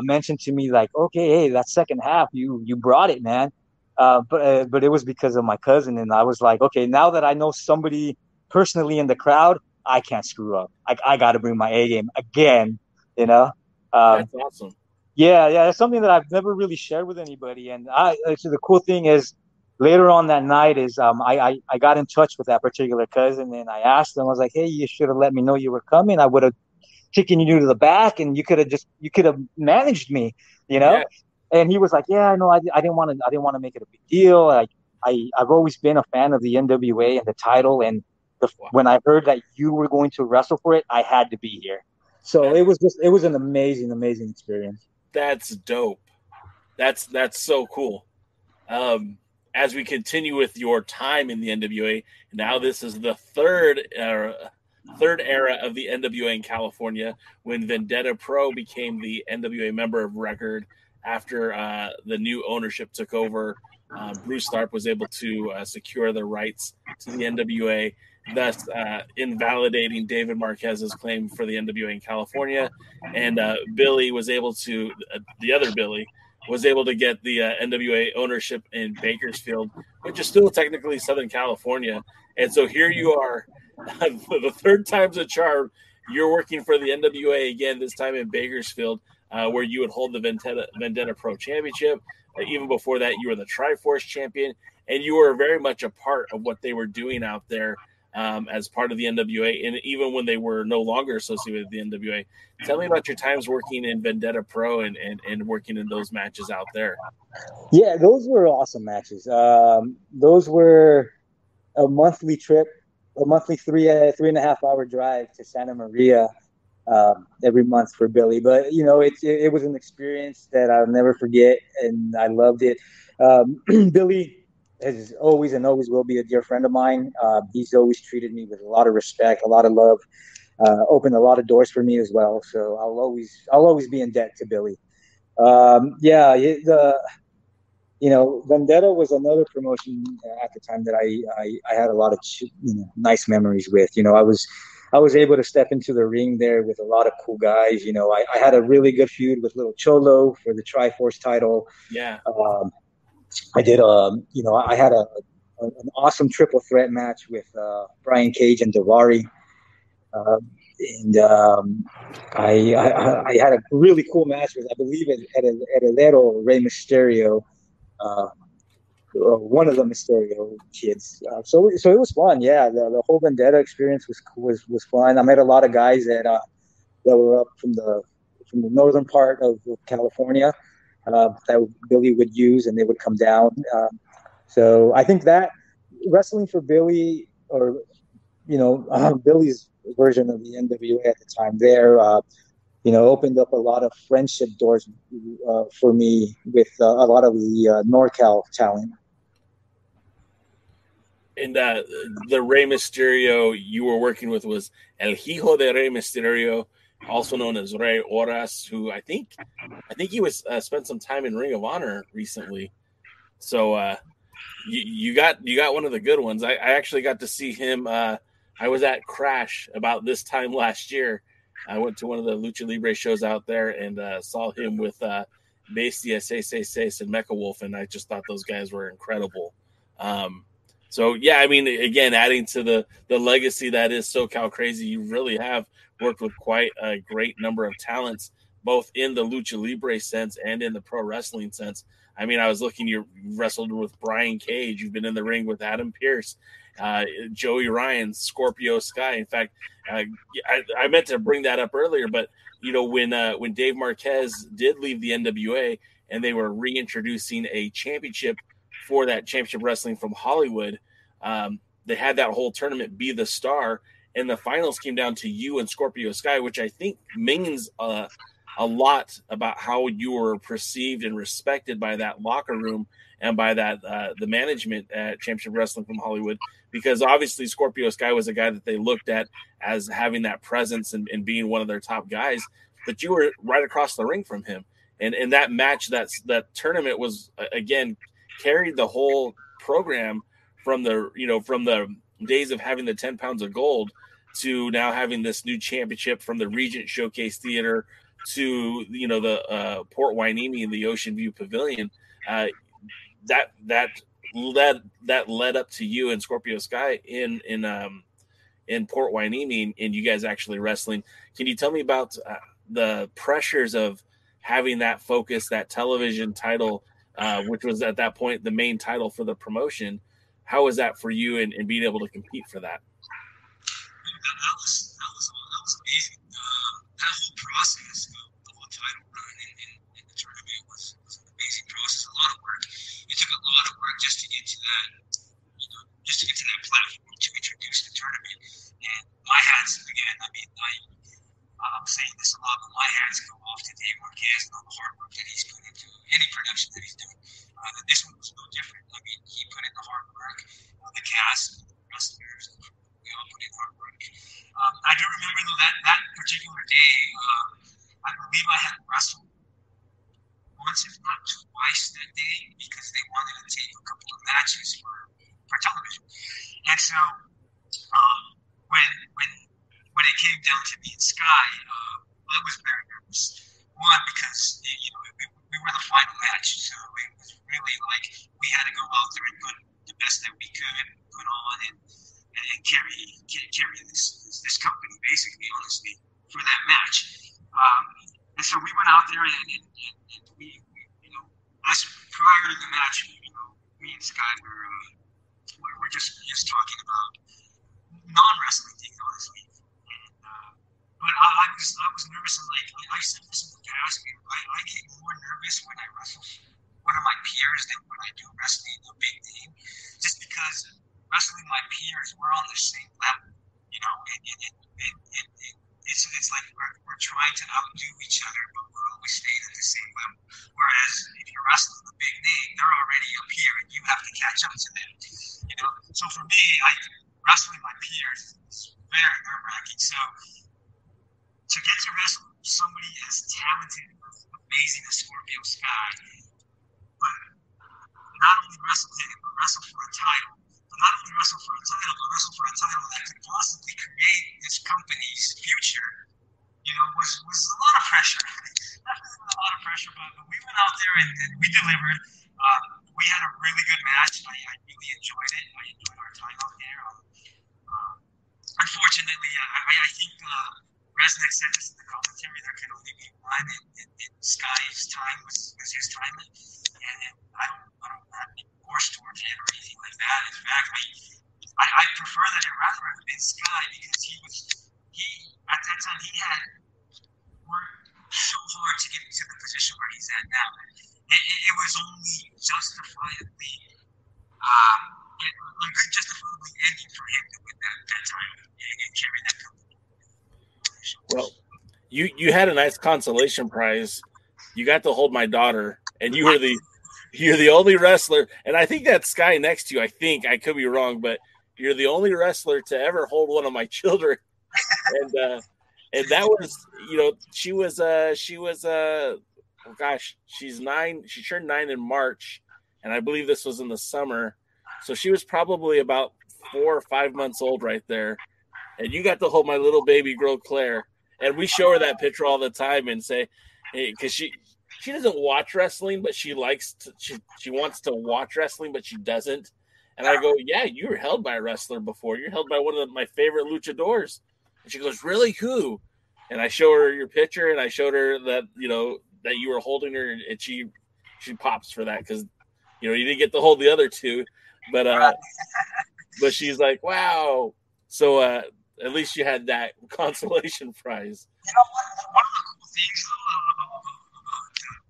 mentioned to me like, okay, hey, that second half, you brought it, man. But it was because of my cousin, and I was like, okay, now that I know somebody personally in the crowd, I can't screw up. I got to bring my A game again, you know. That's awesome. Yeah, it's something that I've never really shared with anybody. And actually, the cool thing is, later on that night is I got in touch with that particular cousin, and I asked him, I was like, hey, you should have let me know you were coming. I would have taken you to the back, and you could have managed me, you know. Yeah. And he was like, yeah, no, I didn't want to make it a big deal. I've always been a fan of the NWA and the title, and when I heard that you were going to wrestle for it, I had to be here. So it was an amazing experience. That's dope. That's so cool. As we continue with your time in the NWA, now this is the third era of the NWA in California, when Vendetta Pro became the NWA member of record after the new ownership took over. Bruce Tharp was able to secure the rights to the NWA, thus invalidating David Marquez's claim for the NWA in California. And Billy was able to, the other Billy, was able to get the NWA ownership in Bakersfield, which is still technically Southern California. And so here you are, the third time's a charm. You're working for the NWA again, this time in Bakersfield, where you would hold the Vendetta Pro Championship. Even before that, you were the Triforce champion, and you were very much a part of what they were doing out there as part of the NWA, and even when they were no longer associated with the NWA. Tell me about your times working in Vendetta Pro and working in those matches out there. Yeah, those were awesome matches. Those were a monthly trip, a monthly 3.5 hour drive to Santa Maria every month for Billy. But it was an experience that I'll never forget, and I loved it. Billy has always and always will be a dear friend of mine. He's always treated me with a lot of respect, a lot of love, opened a lot of doors for me as well. So I'll always be in debt to Billy. Vendetta was another promotion at the time that I had a lot of nice memories with. I was able to step into the ring there with a lot of cool guys. I had a really good feud with Little Cholo for the Triforce title. Yeah. I did. I had an awesome triple threat match with Brian Cage and Daivari. I had a really cool match with, I believe, Heredero Rey Mysterio, one of the Mysterio kids. So it was fun. Yeah, the whole Vendetta experience was fun. I met a lot of guys that were up from the northern part of California that Billy would use, and they would come down. So I think that wrestling for Billy, or Billy's version of the NWA at the time there, opened up a lot of friendship doors for me with a lot of the NorCal talent. And the Rey Mysterio you were working with was El Hijo de Rey Mysterio, also known as Rey Horas, who I think he was spent some time in Ring of Honor recently. So You got one of the good ones. I actually got to see him. I was at Crash about this time last year. I went to one of the Lucha Libre shows out there and saw him with Bestia, Seis, and Mecha Wolf, and I just thought those guys were incredible. So yeah, I mean, again, adding to the legacy that is SoCal Crazy, you really have worked with quite a great number of talents, both in the Lucha Libre sense and in the pro wrestling sense. I mean, I was looking, you wrestled with Brian Cage. You've been in the ring with Adam Pearce, Joey Ryan, Scorpio Sky. In fact, I meant to bring that up earlier, but when Dave Marquez did leave the NWA and they were reintroducing a championship for that championship wrestling from Hollywood, they had that whole tournament be the star, and the finals came down to you and Scorpio Sky, which I think means a lot about how you were perceived and respected by that locker room and by that the management at Championship Wrestling from Hollywood, because obviously Scorpio Sky was a guy that they looked at as having that presence and being one of their top guys, but you were right across the ring from him. And that match, that tournament was, again, carried the whole program from the days of having the 10 pounds of gold to now having this new championship from the Regent Showcase Theater to the Port Hueneme and the Ocean View Pavilion. That led up to you and Scorpio Sky in Port Hueneme and you guys actually wrestling. Can you tell me about the pressures of having that focus, that television title, which was at that point the main title for the promotion? How was that for you and being able to compete for that? That was amazing. That whole process, the whole title run in the tournament was an amazing process. A lot of work. It took a lot of work just to get to that, platform to introduce the tournament. And my hats, again, I mean, I'm saying this a lot, but my hats go off to Dave Marquez and all the hard work that he's put into any production that he's doing. This one was no different. I mean, he put in the hard work. The cast, the wrestlers, we all put in hard work. I do remember though that particular day. I believe I had wrestled once, if not twice, that day because they wanted to tape a couple of matches for television. And so when it came down to me and Sky, I was very nervous. One, because we were the final match, so it was really like we had to go out there and put the best that we could put on and carry this company basically, honestly, for that match. And so we went out there and we as prior to the match, me and Sky were just talking about non-wrestling things, honestly. But I was nervous, and I said this in the past, I get more nervous when I wrestle one of my peers than when I do wrestling a big name, just because wrestling my peers, we're on the same level, and it's like we're trying to outdo each other, but we're always staying at the same level. Whereas if you're wrestling a big name, they're already up here, and you have to catch up to them. So for me, wrestling my peers is very nerve-wracking. So to get to wrestle somebody as talented and amazing as Scorpio Sky, but not only wrestle him, but wrestle for a title. But not only wrestle for a title, but wrestle for a title that could possibly create this company's future, was a lot of pressure. Definitely a lot of pressure, but we went out there and we delivered. We had a really good match. I really enjoyed it. I enjoyed our time out there. Unfortunately, I think Resnick said this in the commentary, there can only be one, and Sky's time was his time, and I don't have any force towards him or anything like that. In fact, I prefer that it rather have been Sky, because he at that time he had worked so hard to get to the position where he's at now. It was only justifiably ending for him to win that time and carry that company. Well, you had a nice consolation prize. You got to hold my daughter, and you're the only wrestler, and I think that's Sky next to you. I think I could be wrong, but you're the only wrestler to ever hold one of my children. And that was, she was she's 9. She turned 9 in March, and I believe this was in the summer. So she was probably about 4 or 5 months old right there. And you got to hold my little baby girl, Claire. And we show her that picture all the time and say, hey, because she doesn't watch wrestling, but she wants to watch wrestling, but she doesn't. And I go, yeah, you were held by a wrestler before. You're held by one of my favorite luchadors. And she goes, really? Who? And I show her your picture, and I showed her that, that you were holding her, and she pops for that because, you didn't get to hold the other two. But she's like, wow. So at least you had that consolation prize. One of the cool things about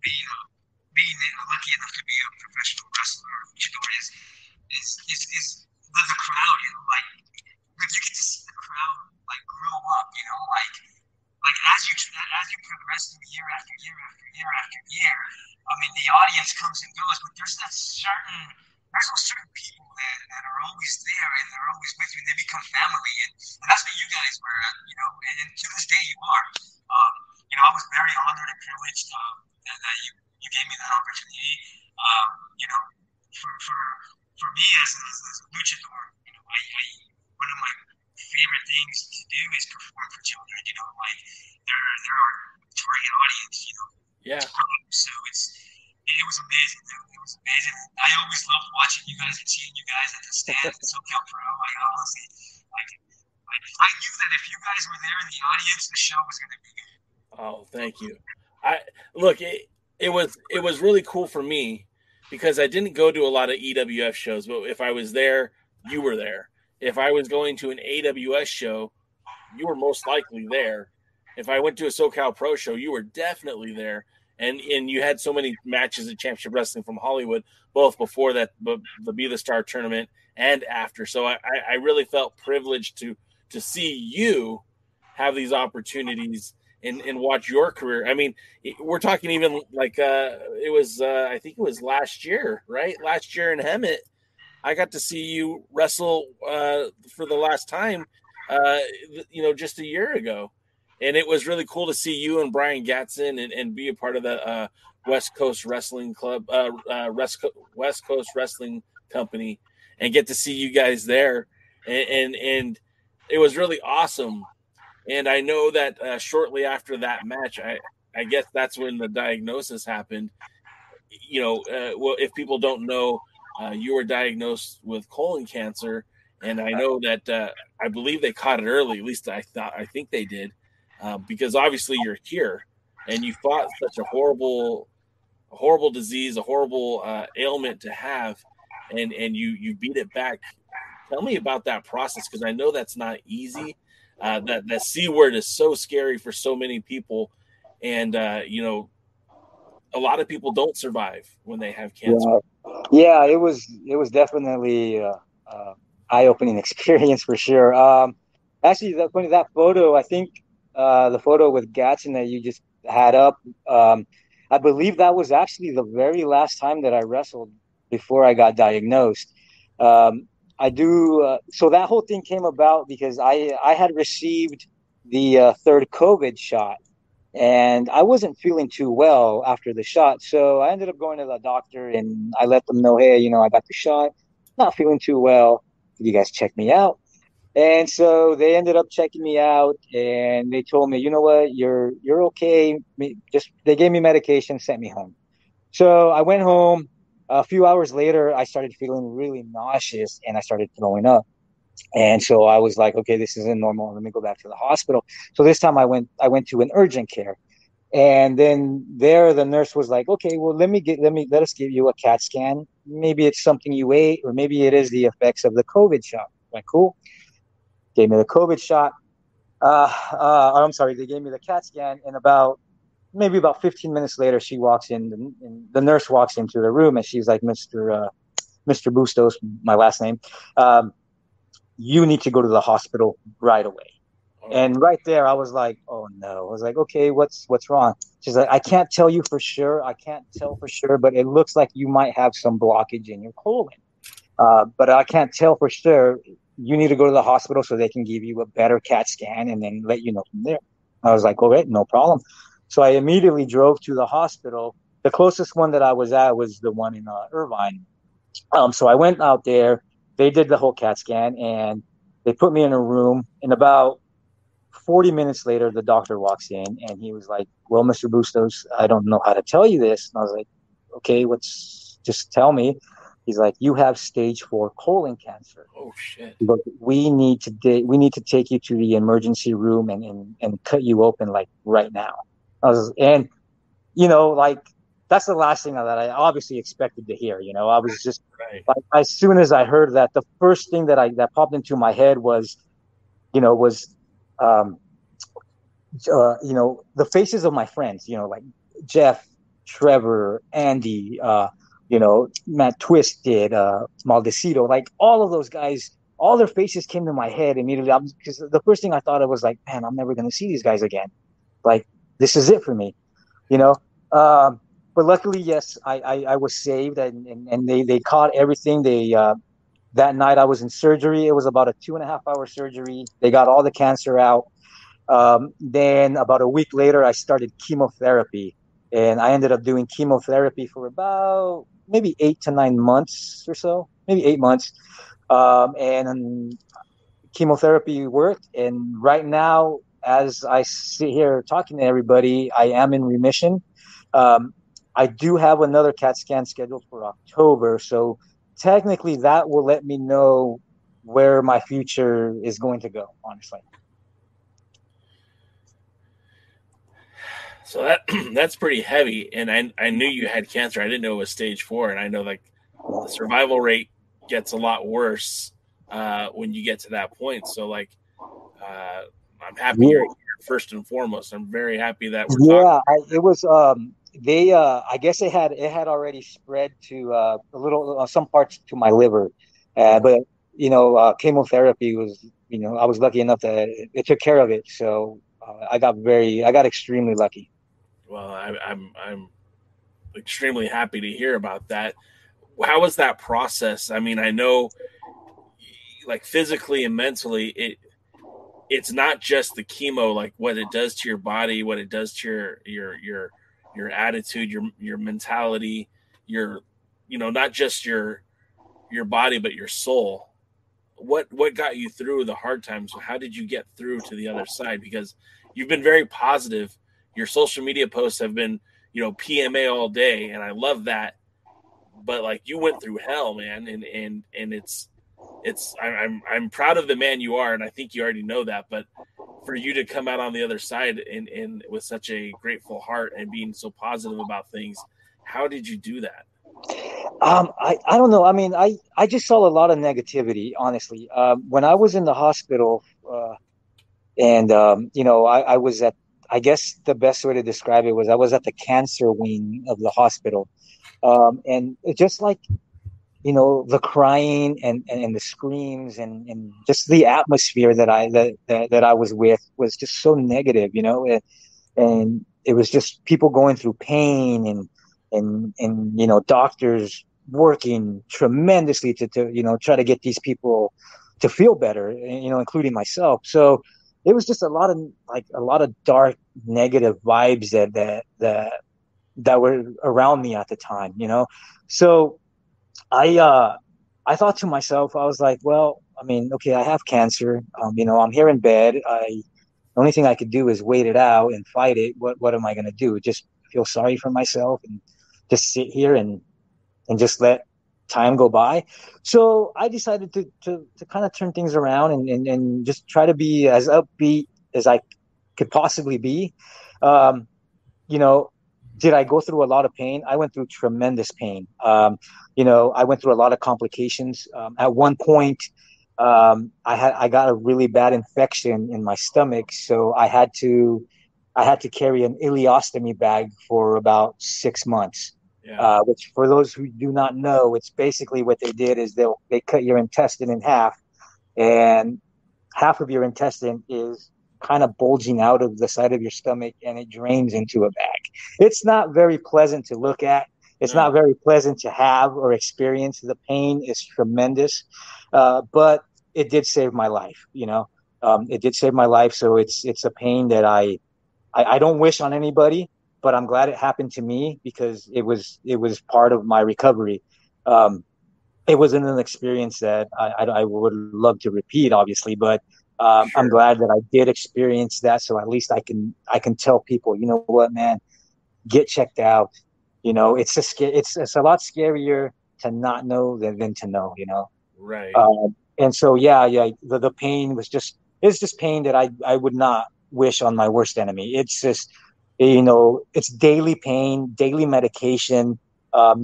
being lucky enough to be a professional wrestler or luchador is the crowd. Like you get to see the crowd like grow up. Like as you progress through year after year after year after year. I mean, the audience comes and goes, but there's those certain people that are always there and they're always with you and they become family. And that's what you guys were, and to this day you are. I was very honored and privileged that you gave me that opportunity. For me as a luchador, one of my favorite things to do is perform for children. Like they're our target audience. Yeah. So it was amazing. It was amazing. I always loved watching you guys and seeing you guys at the stand at SoCal Pro. I honestly, I knew that if you guys were there in the audience, the show was going to be good. Oh, thank you. It was really cool for me because I didn't go to a lot of EWF shows, but if I was there, you were there. If I was going to an AWS show, you were most likely there. If I went to a SoCal Pro show, you were definitely there. And you had so many matches at Championship Wrestling from Hollywood, both before that, the Be the Star tournament and after. So I really felt privileged to see you have these opportunities and watch your career. I mean, we're talking even like it was, I think it was last year, right? Last year in Hemet, I got to see you wrestle for the last time, just a year ago. And it was really cool to see you and Brian Gatson and be a part of the West Coast Wrestling Club, West Coast Wrestling Company, and get to see you guys there. And it was really awesome. And I know that shortly after that match, I guess that's when the diagnosis happened. Well, if people don't know, you were diagnosed with colon cancer. And I know that I believe they caught it early. At least I think they did. Because obviously you're here and you fought such a horrible disease, a horrible ailment to have, and you beat it back. Tell me about that process, because I know that's not easy. That C word is so scary for so many people, and a lot of people don't survive when they have cancer. Yeah, it was definitely eye-opening experience for sure. Actually, that photo, I think. The photo with Gatson that you just had up, I believe that was actually the very last time that I wrestled before I got diagnosed. I do. So that whole thing came about because I had received the third COVID shot, and I wasn't feeling too well after the shot. So I ended up going to the doctor, and I let them know, hey, I got the shot, not feeling too well. Could you guys check me out? And so they ended up checking me out, and they told me, you know what, you're okay. They gave me medication, sent me home. So I went home. A few hours later, I started feeling really nauseous, and I started throwing up. And so I was like, okay, this isn't normal. Let me go back to the hospital. So this time I went to an urgent care. And then there, the nurse was like, okay, well, let us give you a CAT scan. Maybe it's something you ate, or maybe it is the effects of the COVID shot. Like, cool. Gave me the COVID shot. I'm sorry, they gave me the CAT scan, and about 15 minutes later, she walks in, and the nurse walks into the room, and she's like, Mr. Bustos, my last name, you need to go to the hospital right away. And right there, I was like, oh no. I was like, okay, what's wrong? She's like, I can't tell you for sure. I can't tell for sure, but it looks like you might have some blockage in your colon. But I can't tell for sure. You need to go to the hospital so they can give you a better CAT scan and then let you know from there. I was like, all right, no problem. So I immediately drove to the hospital, The closest one that I was at was the one in Irvine. So I went out there. They did the whole CAT scan, and they put me in a room. And about 40 minutes later, the doctor walks in, and he was like, "Well, Mr. Bustos, I don't know how to tell you this." And I was like, "Okay, just tell me." He's like, "You have stage 4 colon cancer. Oh shit! But we need to take you to the emergency room and cut you open like right now." And like that's the last thing that I obviously expected to hear. I was just Right. like, as soon as I heard that, the first thing that popped into my head was, um, the faces of my friends, like Jeff, Trevor, Andy, Matt Twisted, Maldecito, like all of those guys, all their faces came to my head immediately. Because the first thing I thought of was like, man, I'm never going to see these guys again. Like, this is it for me, but luckily, yes, I was saved, and they caught everything. That night I was in surgery. It was about a 2.5 hour surgery. They got all the cancer out. Then about a week later, I started chemotherapy, and I ended up doing chemotherapy for about maybe 8 to 9 months or so, maybe 8 months. And chemotherapy worked. And right now, as I sit here talking to everybody, I am in remission. I do have another CAT scan scheduled for October. So technically that will let me know where my future is going to go, honestly. So that's pretty heavy. And I knew you had cancer. I didn't know it was stage 4. And I know like the survival rate gets a lot worse when you get to that point. So like, I'm happy you're here first and foremost. I'm very happy that we're talking. It was I guess it had already spread to a little some parts to my liver, but chemotherapy was, I was lucky enough that it took care of it. So I got extremely lucky. Well, I'm extremely happy to hear about that. How was that process? I mean, I know like physically and mentally it's not just the chemo, like what it does to your body, what it does to your attitude, your mentality, not just your body but your soul. What got you through the hard times? How did you get through to the other side? Because you've been very positive. Your social media posts have been, PMA all day, and I love that. But like you went through hell, man, and I'm proud of the man you are, and I think you already know that. But for you to come out on the other side and with such a grateful heart and being so positive about things, how did you do that? I don't know. I mean, I just saw a lot of negativity, honestly. When I was in the hospital, and I was at, I guess the best way to describe it was I was at the cancer wing of the hospital, and it just like, the crying and the screams and just the atmosphere that I was with was just so negative, and it was just people going through pain and doctors working tremendously to try to get these people to feel better, including myself. So it was just a lot of dark negative vibes that were around me at the time, so I thought to myself, I was like, well, I mean, okay, I have cancer. I'm here in bed. The only thing I could do is wait it out and fight it. What am I going to do? Just feel sorry for myself and just sit here and just let time go by. So I decided to kind of turn things around and just try to be as upbeat as I could possibly be. Did I go through a lot of pain? I went through tremendous pain. I went through a lot of complications. At one point, I got a really bad infection in my stomach, so I had to carry an ileostomy bag for about 6 months. Yeah. Which, for those who do not know, it's basically what they did is they cut your intestine in half, and half of your intestine is kind of bulging out of the side of your stomach, and it drains into a bag. It's not very pleasant to look at. It's not very pleasant to have or experience. The pain is tremendous, but it did save my life. It did save my life. So it's a pain that I don't wish on anybody. but I'm glad it happened to me because it was part of my recovery. It wasn't an experience that I would love to repeat, obviously, but I'm Sure. glad that I did experience that. So at least I can tell people, you know what, man, get checked out. You know, it's a lot scarier to not know than to know. You know, Right. and so yeah, the pain was it's just pain that I would not wish on my worst enemy. It's just, you know, it's daily pain, daily medication,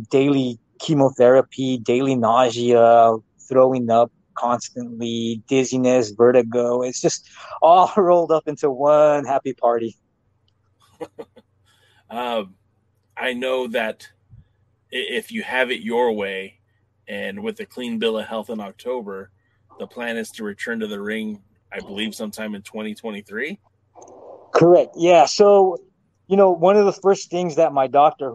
daily chemotherapy, daily nausea, throwing up constantly, dizziness, vertigo. It's just all rolled up into one happy party. Um, I know that if you have it your way, and with a clean bill of health in October, the plan is to return to the ring, I believe, sometime in 2023. Correct. Yeah. So, you know, one of the first things that my doctor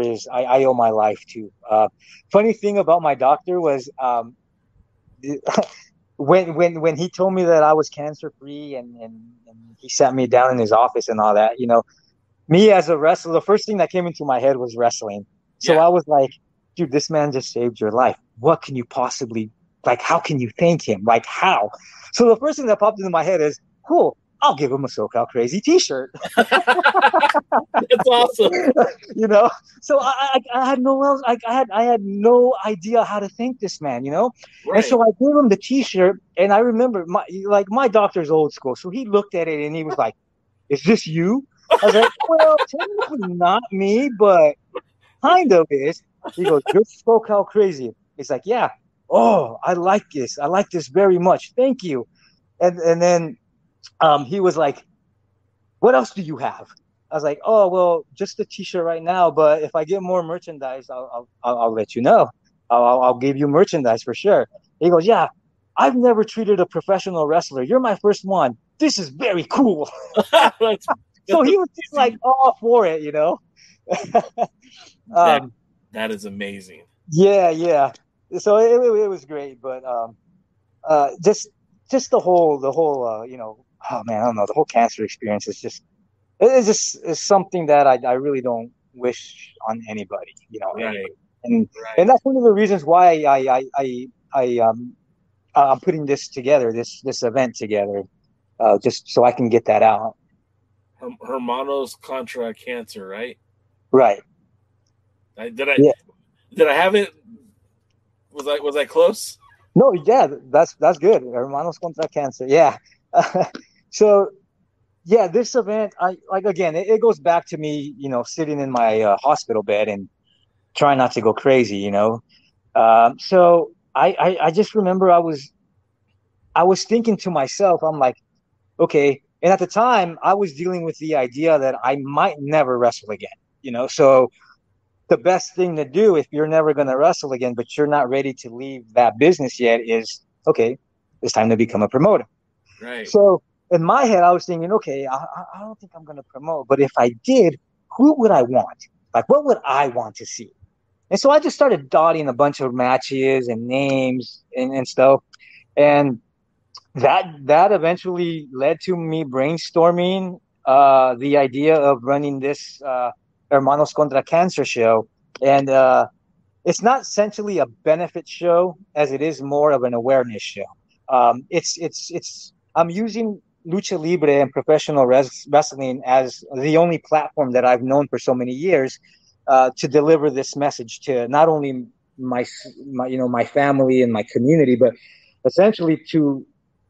is, I owe my life to. Funny thing about my doctor was, when he told me that I was cancer free, and he sat me down in his office and all that, you know, me as a wrestler, the first thing that came into my head was wrestling. So Yeah. I was like, dude, this man just saved your life. What can you possibly, like, how can you thank him? Like, how? So the first thing that popped into my head is, cool, I'll give him a SoCal Crazy t-shirt. That's awesome. You know, so I had no else. I had no idea how to thank this man. You know, and Right. so I gave him the T-shirt, and I remember my doctor's old school, so he looked at it and he was like, "Is this you?" I was like, "Well, technically not me, but kind of is." He goes, "You're SoCal Crazy." He's like, "Yeah." Oh, I like this. I like this very much. Thank you. And then he was like, what else do you have? I was like, oh, well, just the t-shirt right now. But if I get more merchandise, I'll let you know. I'll give you merchandise for sure. He goes, yeah, I've never treated a professional wrestler. You're my first one. This is very cool. that's, So that's he was just like amazing. all for it, you know? That um, that is amazing. yeah. So it was great. But just you know, oh man, I don't know. The whole cancer experience is just, it's something that I really don't wish on anybody, you know, Right. and Right. that's one of the reasons why I'm putting this together, this event together, just so I can get that out. Hermanos contra cancer. Right. Right. I, did I Yeah. did I have it? Was I close? No, yeah, that's good. Hermanos contra cancer. Yeah. So yeah, this event, I like, again, it goes back to me, you know, sitting in my hospital bed and trying not to go crazy, you know. So I just remember I was thinking to myself, I'm like, okay. And at the time, I was dealing with the idea that I might never wrestle again, you know. So the best thing to do if you're never going to wrestle again, but you're not ready to leave that business yet, is okay, it's time to become a promoter. Right. So in my head, I was thinking, okay, I don't think I'm going to promote, but if I did, who would I want? Like, what would I want to see? And so I just started dotting a bunch of matches and names and stuff. And that eventually led to me brainstorming the idea of running this Hermanos Contra Cancer show. And it's not essentially a benefit show as it is more of an awareness show. I'm using Lucha Libre and professional wrestling as the only platform that I've known for so many years to deliver this message to not only my family and my community, but essentially to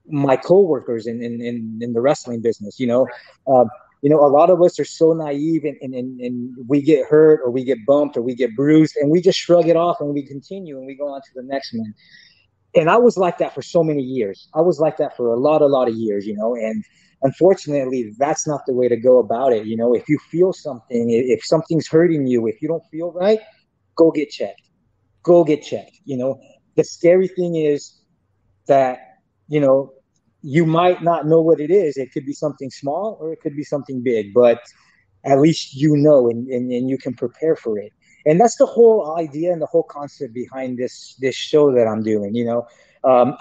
my coworkers in the wrestling business. You know, a lot of us are so naive, and we get hurt or we get bumped or we get bruised, and we just shrug it off and we continue and we go on to the next one. And I was like that for so many years. I was like that for a lot of years, you know, and unfortunately, that's not the way to go about it. You know, if you feel something, if something's hurting you, if you don't feel right, go get checked. Go get checked. You know, the scary thing is that, you know, you might not know what it is. It could be something small or it could be something big, but at least you know, and you can prepare for it. And that's the whole idea and the whole concept behind this show that I'm doing. You know,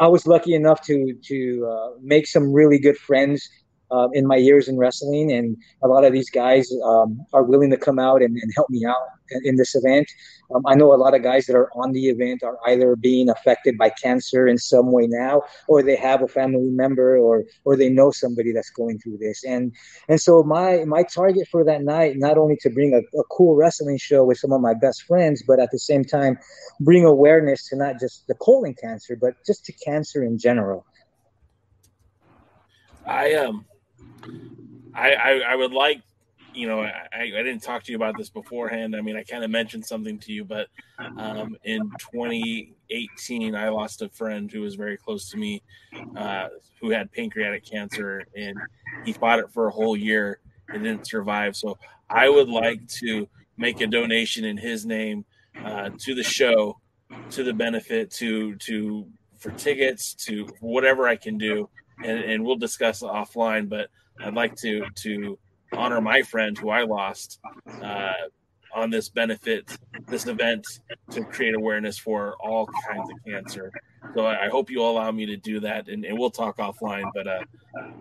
I was lucky enough to make some really good friends in my years in wrestling, and a lot of these guys are willing to come out and help me out in this event. I know a lot of guys that are on the event are either being affected by cancer in some way now, or they have a family member, or they know somebody that's going through this. And so my target for that night, not only to bring a cool wrestling show with some of my best friends, but at the same time bring awareness to not just the colon cancer, but just to cancer in general. I would like, I didn't talk to you about this beforehand. I mean, I kind of mentioned something to you, but in 2018, I lost a friend who was very close to me, who had pancreatic cancer, and he fought it for a whole year and didn't survive. So I would like to make a donation in his name to the show, to the benefit, for tickets, to whatever I can do, and we'll discuss offline. But I'd like to honor my friend who I lost on this event, to create awareness for all kinds of cancer. So I hope you all allow me to do that, and we'll talk offline. But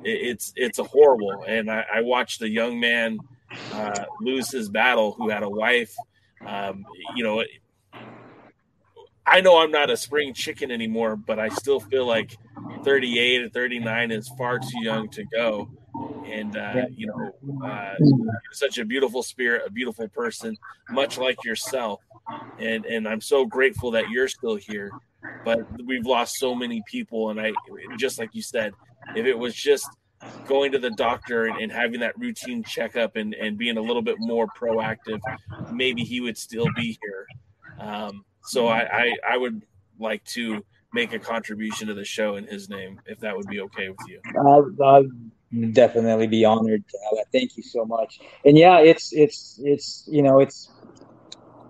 it's a horrible, and I watched a young man lose his battle who had a wife. I know I'm not a spring chicken anymore, but I still feel like 38 or 39 is far too young to go. And, such a beautiful spirit, a beautiful person, much like yourself. And I'm so grateful that you're still here. But we've lost so many people. And just like you said, if it was just going to the doctor and having that routine checkup and being a little bit more proactive, maybe he would still be here. So I would like to make a contribution to the show in his name, if that would be okay with you. I'll definitely be honored to have that. Thank you so much. And yeah, it's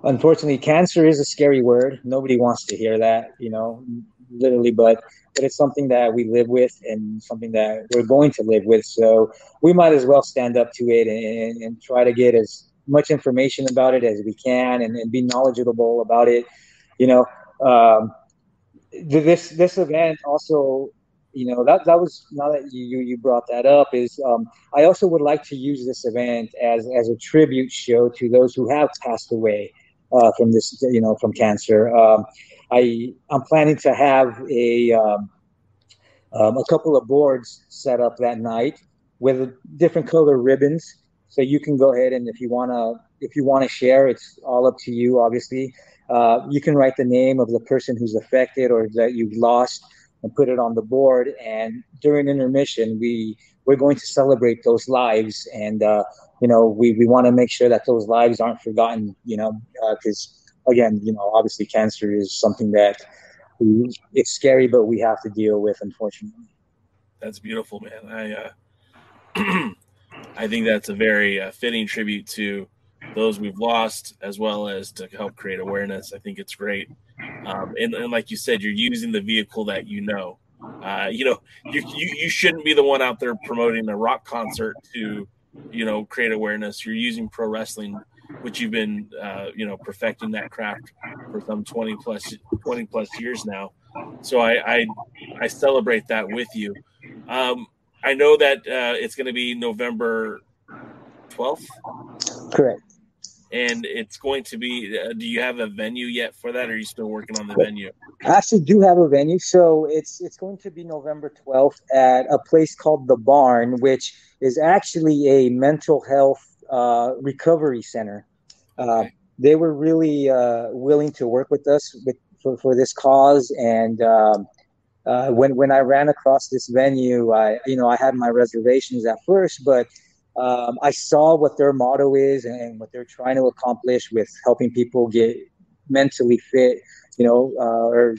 unfortunately, cancer is a scary word. Nobody wants to hear that, literally, but it's something that we live with and something that we're going to live with. So we might as well stand up to it and try to get as much information about it as we can and be knowledgeable about it. This event also, that was, now that you brought that up, is I also would like to use this event as a tribute show to those who have passed away from this, from cancer. I'm planning to have a couple of boards set up that night with different color ribbons. So you can go ahead and if you wanna share, it's all up to you. Obviously, you can write the name of the person who's affected or that you've lost and put it on the board. And during intermission, we're going to celebrate those lives, and we want to make sure that those lives aren't forgotten. Because again, obviously, cancer is something that it's scary, but we have to deal with, unfortunately. That's beautiful, man. I think that's a very fitting tribute to those we've lost, as well as to help create awareness. I think it's great. And like you said, you're using the vehicle that you shouldn't be the one out there promoting a rock concert to, create awareness. You're using pro wrestling, which you've been, perfecting that craft for some 20 plus years now. So I celebrate that with you. I know that it's going to be November 12th. Correct. And it's going to be, do you have a venue yet for that, or are you still working on the venue? I actually do have a venue. So it's going to be November 12th at a place called The Barn, which is actually a mental health recovery center. Okay. They were really willing to work with us for this cause. And when I ran across this venue, I had my reservations at first, but I saw what their motto is and what they're trying to accomplish with helping people get mentally fit, or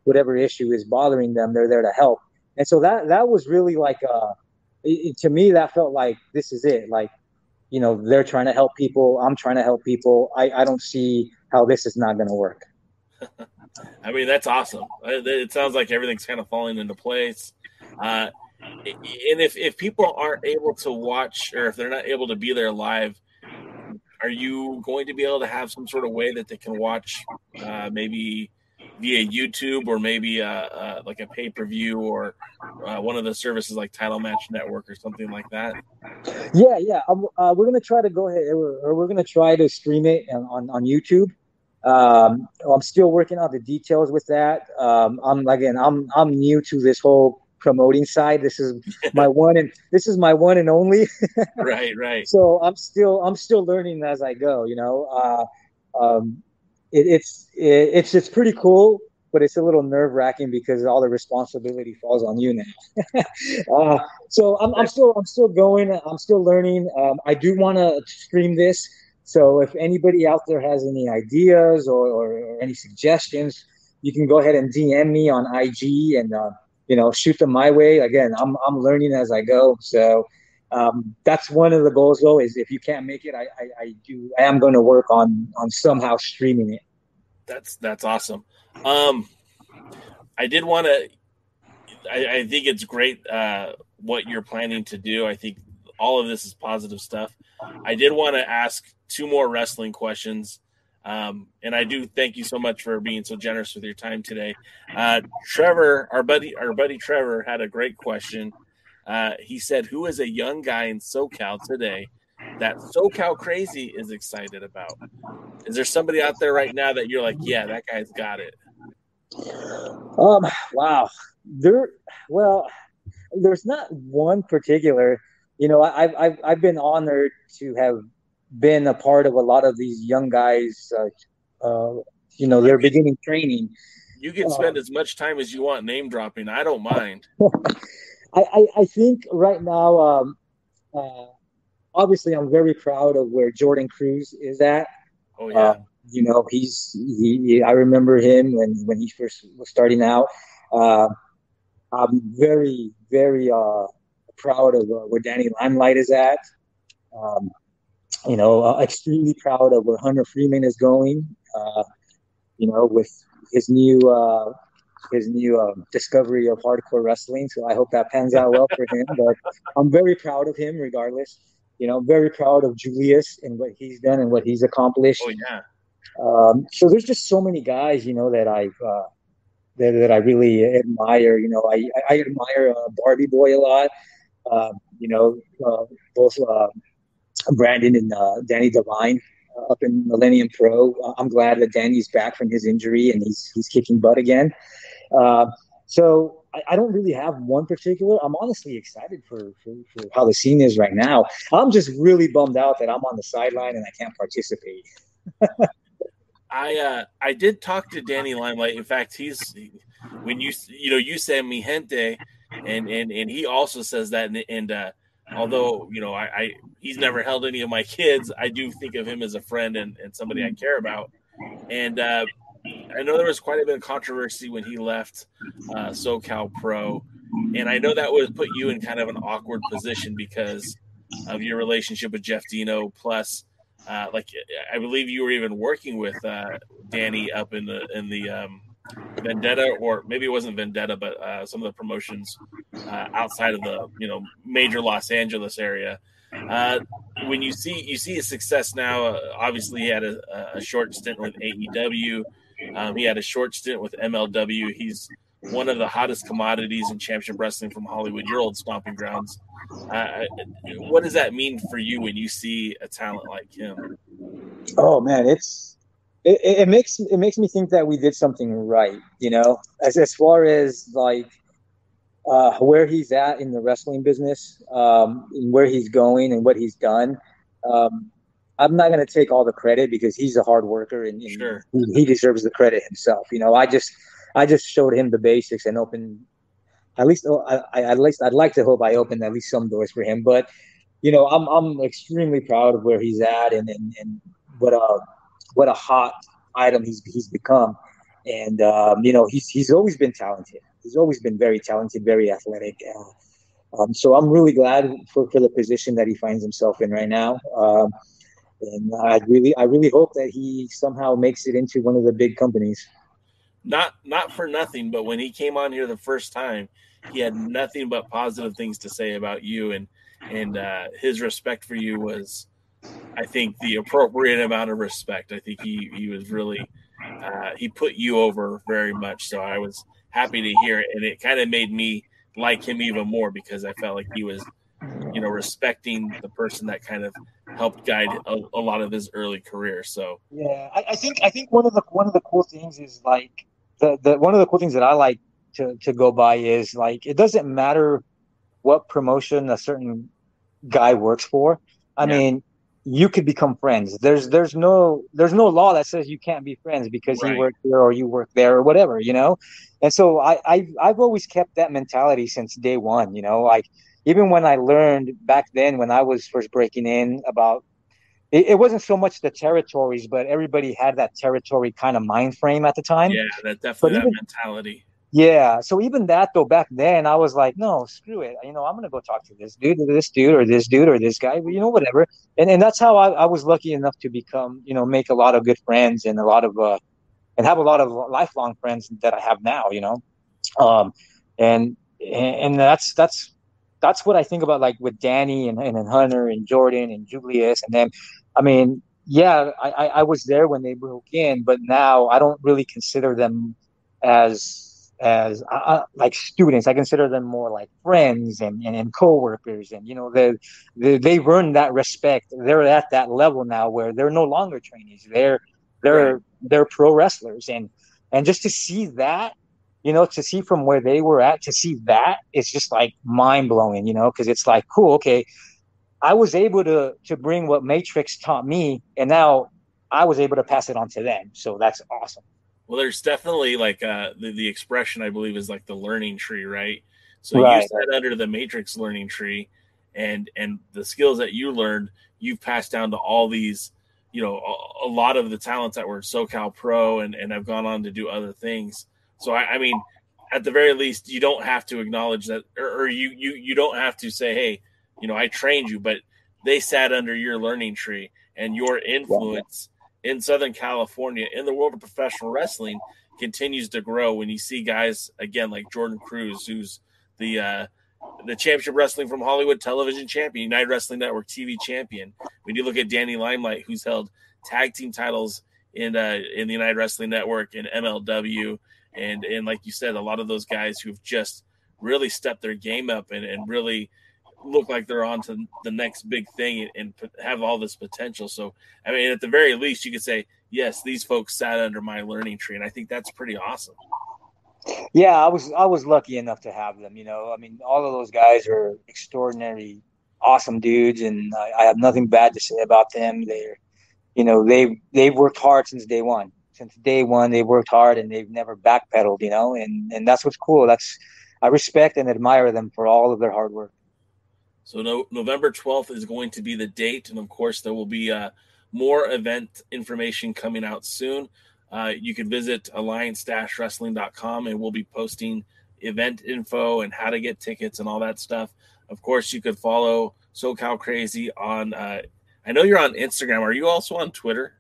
whatever issue is bothering them, they're there to help. And so that was really like, to me, that felt like this is it. Like, they're trying to help people. I'm trying to help people. I don't see how this is not going to work. I mean, that's awesome. It sounds like everything's kind of falling into place. And if people aren't able to watch, or if they're not able to be there live, are you going to be able to have some sort of way that they can watch maybe via YouTube or maybe like a pay-per-view or one of the services like Title Match Network or something like that? Yeah. We're gonna try to go ahead, or we're gonna try to stream it on YouTube. I'm still working out the details with that. I'm new to this whole promoting side. This is my one and only. Right. So I'm still learning as I go. It's pretty cool, but it's a little nerve wracking because all the responsibility falls on you now. So I'm still going. I'm still learning. I do want to stream this. So if anybody out there has any ideas or any suggestions, you can go ahead and DM me on IG and shoot them my way. Again, I'm learning as I go. So that's one of the goals, though. Is if you can't make it, I am going to work on somehow streaming it. That's awesome. I did want to. I think it's great what you're planning to do. I think all of this is positive stuff. I did want to ask 2 more wrestling questions, and I do thank you so much for being so generous with your time today. Trevor, our buddy Trevor, had a great question. He said, "Who is a young guy in SoCal today that SoCal Crazy is excited about? Is there somebody out there right now that you're like, yeah, that guy's got it?" Wow. There's not one particular. I've been honored to have been a part of a lot of these young guys. Their beginning training. You can spend as much time as you want name dropping. I don't mind. I think right now, obviously, I'm very proud of where Jordan Cruz is at. Oh yeah. I remember him when he first was starting out. I'm very, very proud of where Danny Limelight is at. Extremely proud of where Hunter Freeman is going. With his new discovery of hardcore wrestling. So I hope that pans out well for him. But I'm very proud of him, regardless. I'm very proud of Julius and what he's done and what he's accomplished. Oh yeah. So there's just so many guys, that I really admire. I admire Barbie Boy a lot. Both Brandon and Danny Devine up in Millennium Pro. I'm glad that Danny's back from his injury and he's kicking butt again. So I don't really have one particular. I'm honestly excited for how the scene is right now. I'm just really bummed out that I'm on the sideline and I can't participate. I did talk to Danny Limelight. In fact, when you say mi gente, and he also says that. And although he's never held any of my kids, I do think of him as a friend and somebody I care about. And I know there was quite a bit of controversy when he left SoCal Pro, and I know that would put you in kind of an awkward position because of your relationship with Jeff Dino. Plus, I believe you were even working with Danny up in the Vendetta, or maybe it wasn't Vendetta, but some of the promotions outside of the major Los Angeles area. When you see his success now, obviously he had a short stint with AEW. He had a short stint with MLW. He's one of the hottest commodities in championship wrestling from Hollywood, your old stomping grounds. What does that mean for you when you see a talent like him? Oh man, it makes me think that we did something right. As far as where he's at in the wrestling business, and where he's going and what he's done. I'm not going to take all the credit because he's a hard worker and sure. he deserves the credit himself. I just showed him the basics and opened at least I'd like to hope I opened at least some doors for him. But I'm extremely proud of where he's at and what a hot item he's become. And he's always been talented. He's always been very talented, very athletic. So I'm really glad for the position that he finds himself in right now. And I really hope that he somehow makes it into one of the big companies. Not for nothing, but when he came on here the first time, he had nothing but positive things to say about you, and his respect for you was, I think, the appropriate amount of respect. I think he was really he put you over very much. So I was happy to hear it, and it kind of made me like him even more because I felt like he was, respecting the person that kind of helped guide a lot of his early career. So Yeah, I think one of the cool things is like the one of the cool things that I like to go by is like it doesn't matter what promotion a certain guy works for. I yeah, mean, you could become friends. There's no law that says you can't be friends because he right, worked here or you work there or whatever, you know. And so I've always kept that mentality since day one, you know. Like even when I learned back then when I was first breaking in about it wasn't so much the territories, but everybody had that territory kind of mind frame at the time. yeah, that But definitely that even mentality. yeah, so even that though, back then I was like, no, screw it. You know, I'm gonna go talk to this dude, or this dude, or this dude, or this guy. You know, whatever. And that's how I was lucky enough to become, make a lot of good friends and a lot of and have a lot of lifelong friends that I have now. Um, and that's what I think about, like with Danny and Hunter and Jordan and Julius, and then, I mean, yeah, I was there when they broke in, but now I don't really consider them as like students. I consider them more like friends and coworkers, and they've earned that respect. They're at that level now where they're no longer trainees. They're Right. they're they're pro wrestlers, and just to see that, to see from where they were at, to see that, it's just like mind blowing, because it's like, cool, okay, I was able to bring what Matrix taught me, and now I was able to pass it on to them. So that's awesome. Well, there's definitely like the expression I believe is like the learning tree, right? So you Right. sat under the Matrix learning tree, and the skills that you learned, you've passed down to all these, a lot of the talents that were SoCal Pro and have gone on to do other things. So I mean, at the very least, you don't have to acknowledge that, or you don't have to say, hey, I trained you, but they sat under your learning tree, and your Yeah. influence in Southern California in the world of professional wrestling continues to grow when you see guys again like Jordan Cruz, who's the championship wrestling from Hollywood television champion, United Wrestling Network TV champion. When you look at Danny Limelight, who's held tag team titles in the United Wrestling Network and MLW, and like you said, a lot of those guys who've just really stepped their game up and really look like they're on to the next big thing and have all this potential. So, I mean, at the very least, you could say, yes, these folks sat under my learning tree. And I think that's pretty awesome. Yeah, I was lucky enough to have them. I mean, all of those guys are extraordinary, awesome dudes, and I have nothing bad to say about them. They've worked hard since day one. Since day one, they've worked hard and they've never backpedaled. And that's what's cool. I respect and admire them for all of their hard work. So November 12th is going to be the date. And of course, there will be more event information coming out soon. You can visit alliance-wrestling.com and we'll be posting event info and how to get tickets and all that stuff. Of course, you could follow SoCal Crazy on, I know you're on Instagram. Are you also on Twitter?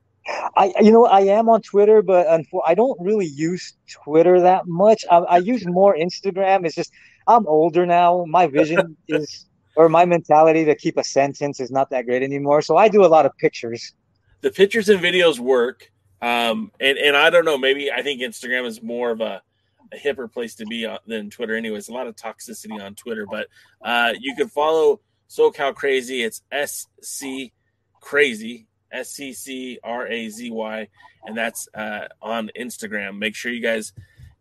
I am on Twitter, but I don't really use Twitter that much. I use more Instagram. It's just I'm older now. My vision is, or my mentality to keep a sentence is not that great anymore. So I do a lot of pictures. The pictures and videos work. And I don't know, maybe I think Instagram is more of a hipper place to be than Twitter. Anyways, a lot of toxicity on Twitter, but you can follow SoCal Crazy. It's SC Crazy, SCCRAZY, and that's on Instagram. Make sure you guys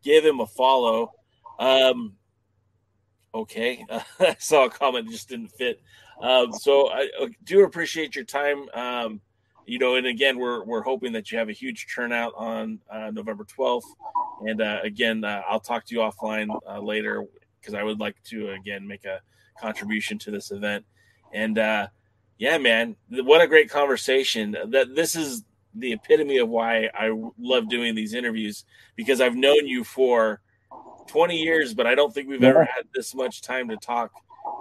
give him a follow. Okay, I saw a comment that just didn't fit. So I do appreciate your time. And again, we're hoping that you have a huge turnout on November 12th. And again, I'll talk to you offline later because I would like to again make a contribution to this event. And yeah, man, what a great conversation! That this is the epitome of why I love doing these interviews, because I've known you for 20 years, but I don't think we've ever had this much time to talk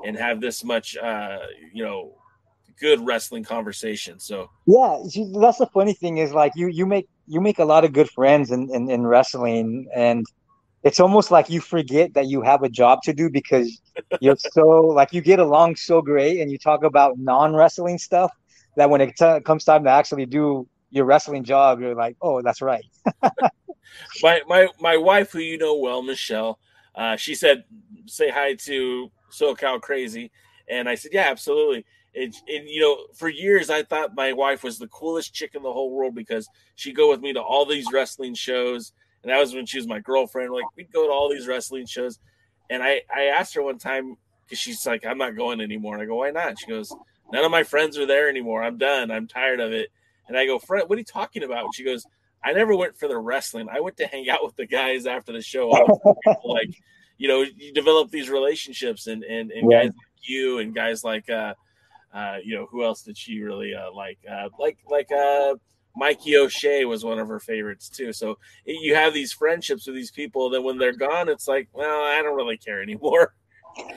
and have this much, good wrestling conversation. So Yeah, see, that's the funny thing is like you make a lot of good friends in wrestling, and it's almost like you forget that you have a job to do because you're so like you get along so great and you talk about non-wrestling stuff that when it comes time to actually do your wrestling job, you're like, oh, that's right. my wife, who you know well, Michelle, she said, say hi to SoCal Crazy. And I said, yeah, absolutely. And, you know, for years, I thought my wife was the coolest chick in the whole world because she'd go with me to all these wrestling shows. And that was when she was my girlfriend. Like, we'd go to all these wrestling shows. And I asked her one time, because she's like, I'm not going anymore. And I go, why not? She goes, none of my friends are there anymore. I'm done. I'm tired of it. And I go, friend, what are you talking about? And she goes, I never went for the wrestling. I went to hang out with the guys after the show. Like, you know, you develop these relationships and guys like you and guys like, you know, who else did she really like Mikey O'Shea was one of her favorites too. So you have these friendships with these people. Then when they're gone, it's like, well, I don't really care anymore.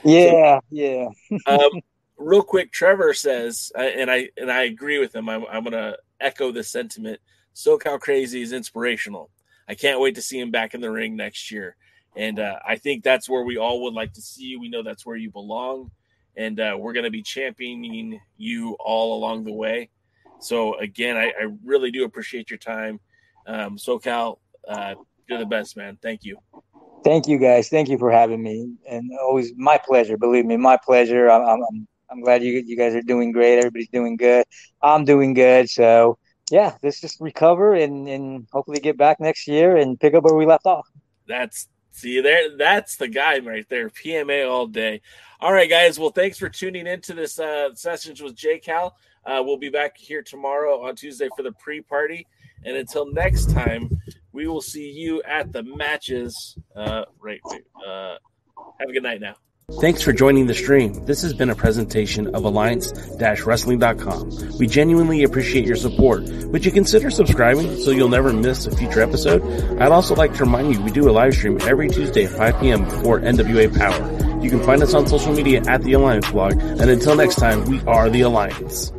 Yeah, so, yeah. Real quick, Trevor says, and I agree with him. I'm going to echo the sentiment. SoCal Crazy is inspirational. I can't wait to see him back in the ring next year. And I think that's where we all would like to see you. We know that's where you belong. And we're going to be championing you all along the way. So, again, I really do appreciate your time. SoCal, you're the best, man. Thank you. Thank you, guys. Thank you for having me. And always my pleasure. Believe me, my pleasure. I'm glad you guys are doing great. Everybody's doing good. I'm doing good. So, yeah, let's just recover and hopefully get back next year and pick up where we left off. That's the guy right there. PMA all day. All right, guys. Well, thanks for tuning into this Sessions with J-Cal. We'll be back here tomorrow on Tuesday for the pre-party. And until next time, we will see you at the matches. Have a good night now. Thanks for joining the stream. This has been a presentation of Alliance-Wrestling.com. We genuinely appreciate your support. Would you consider subscribing so you'll never miss a future episode? I'd also like to remind you we do a live stream every Tuesday at 5 p.m. before NWA Power. You can find us on social media at The Alliance Blog. And until next time, we are The Alliance.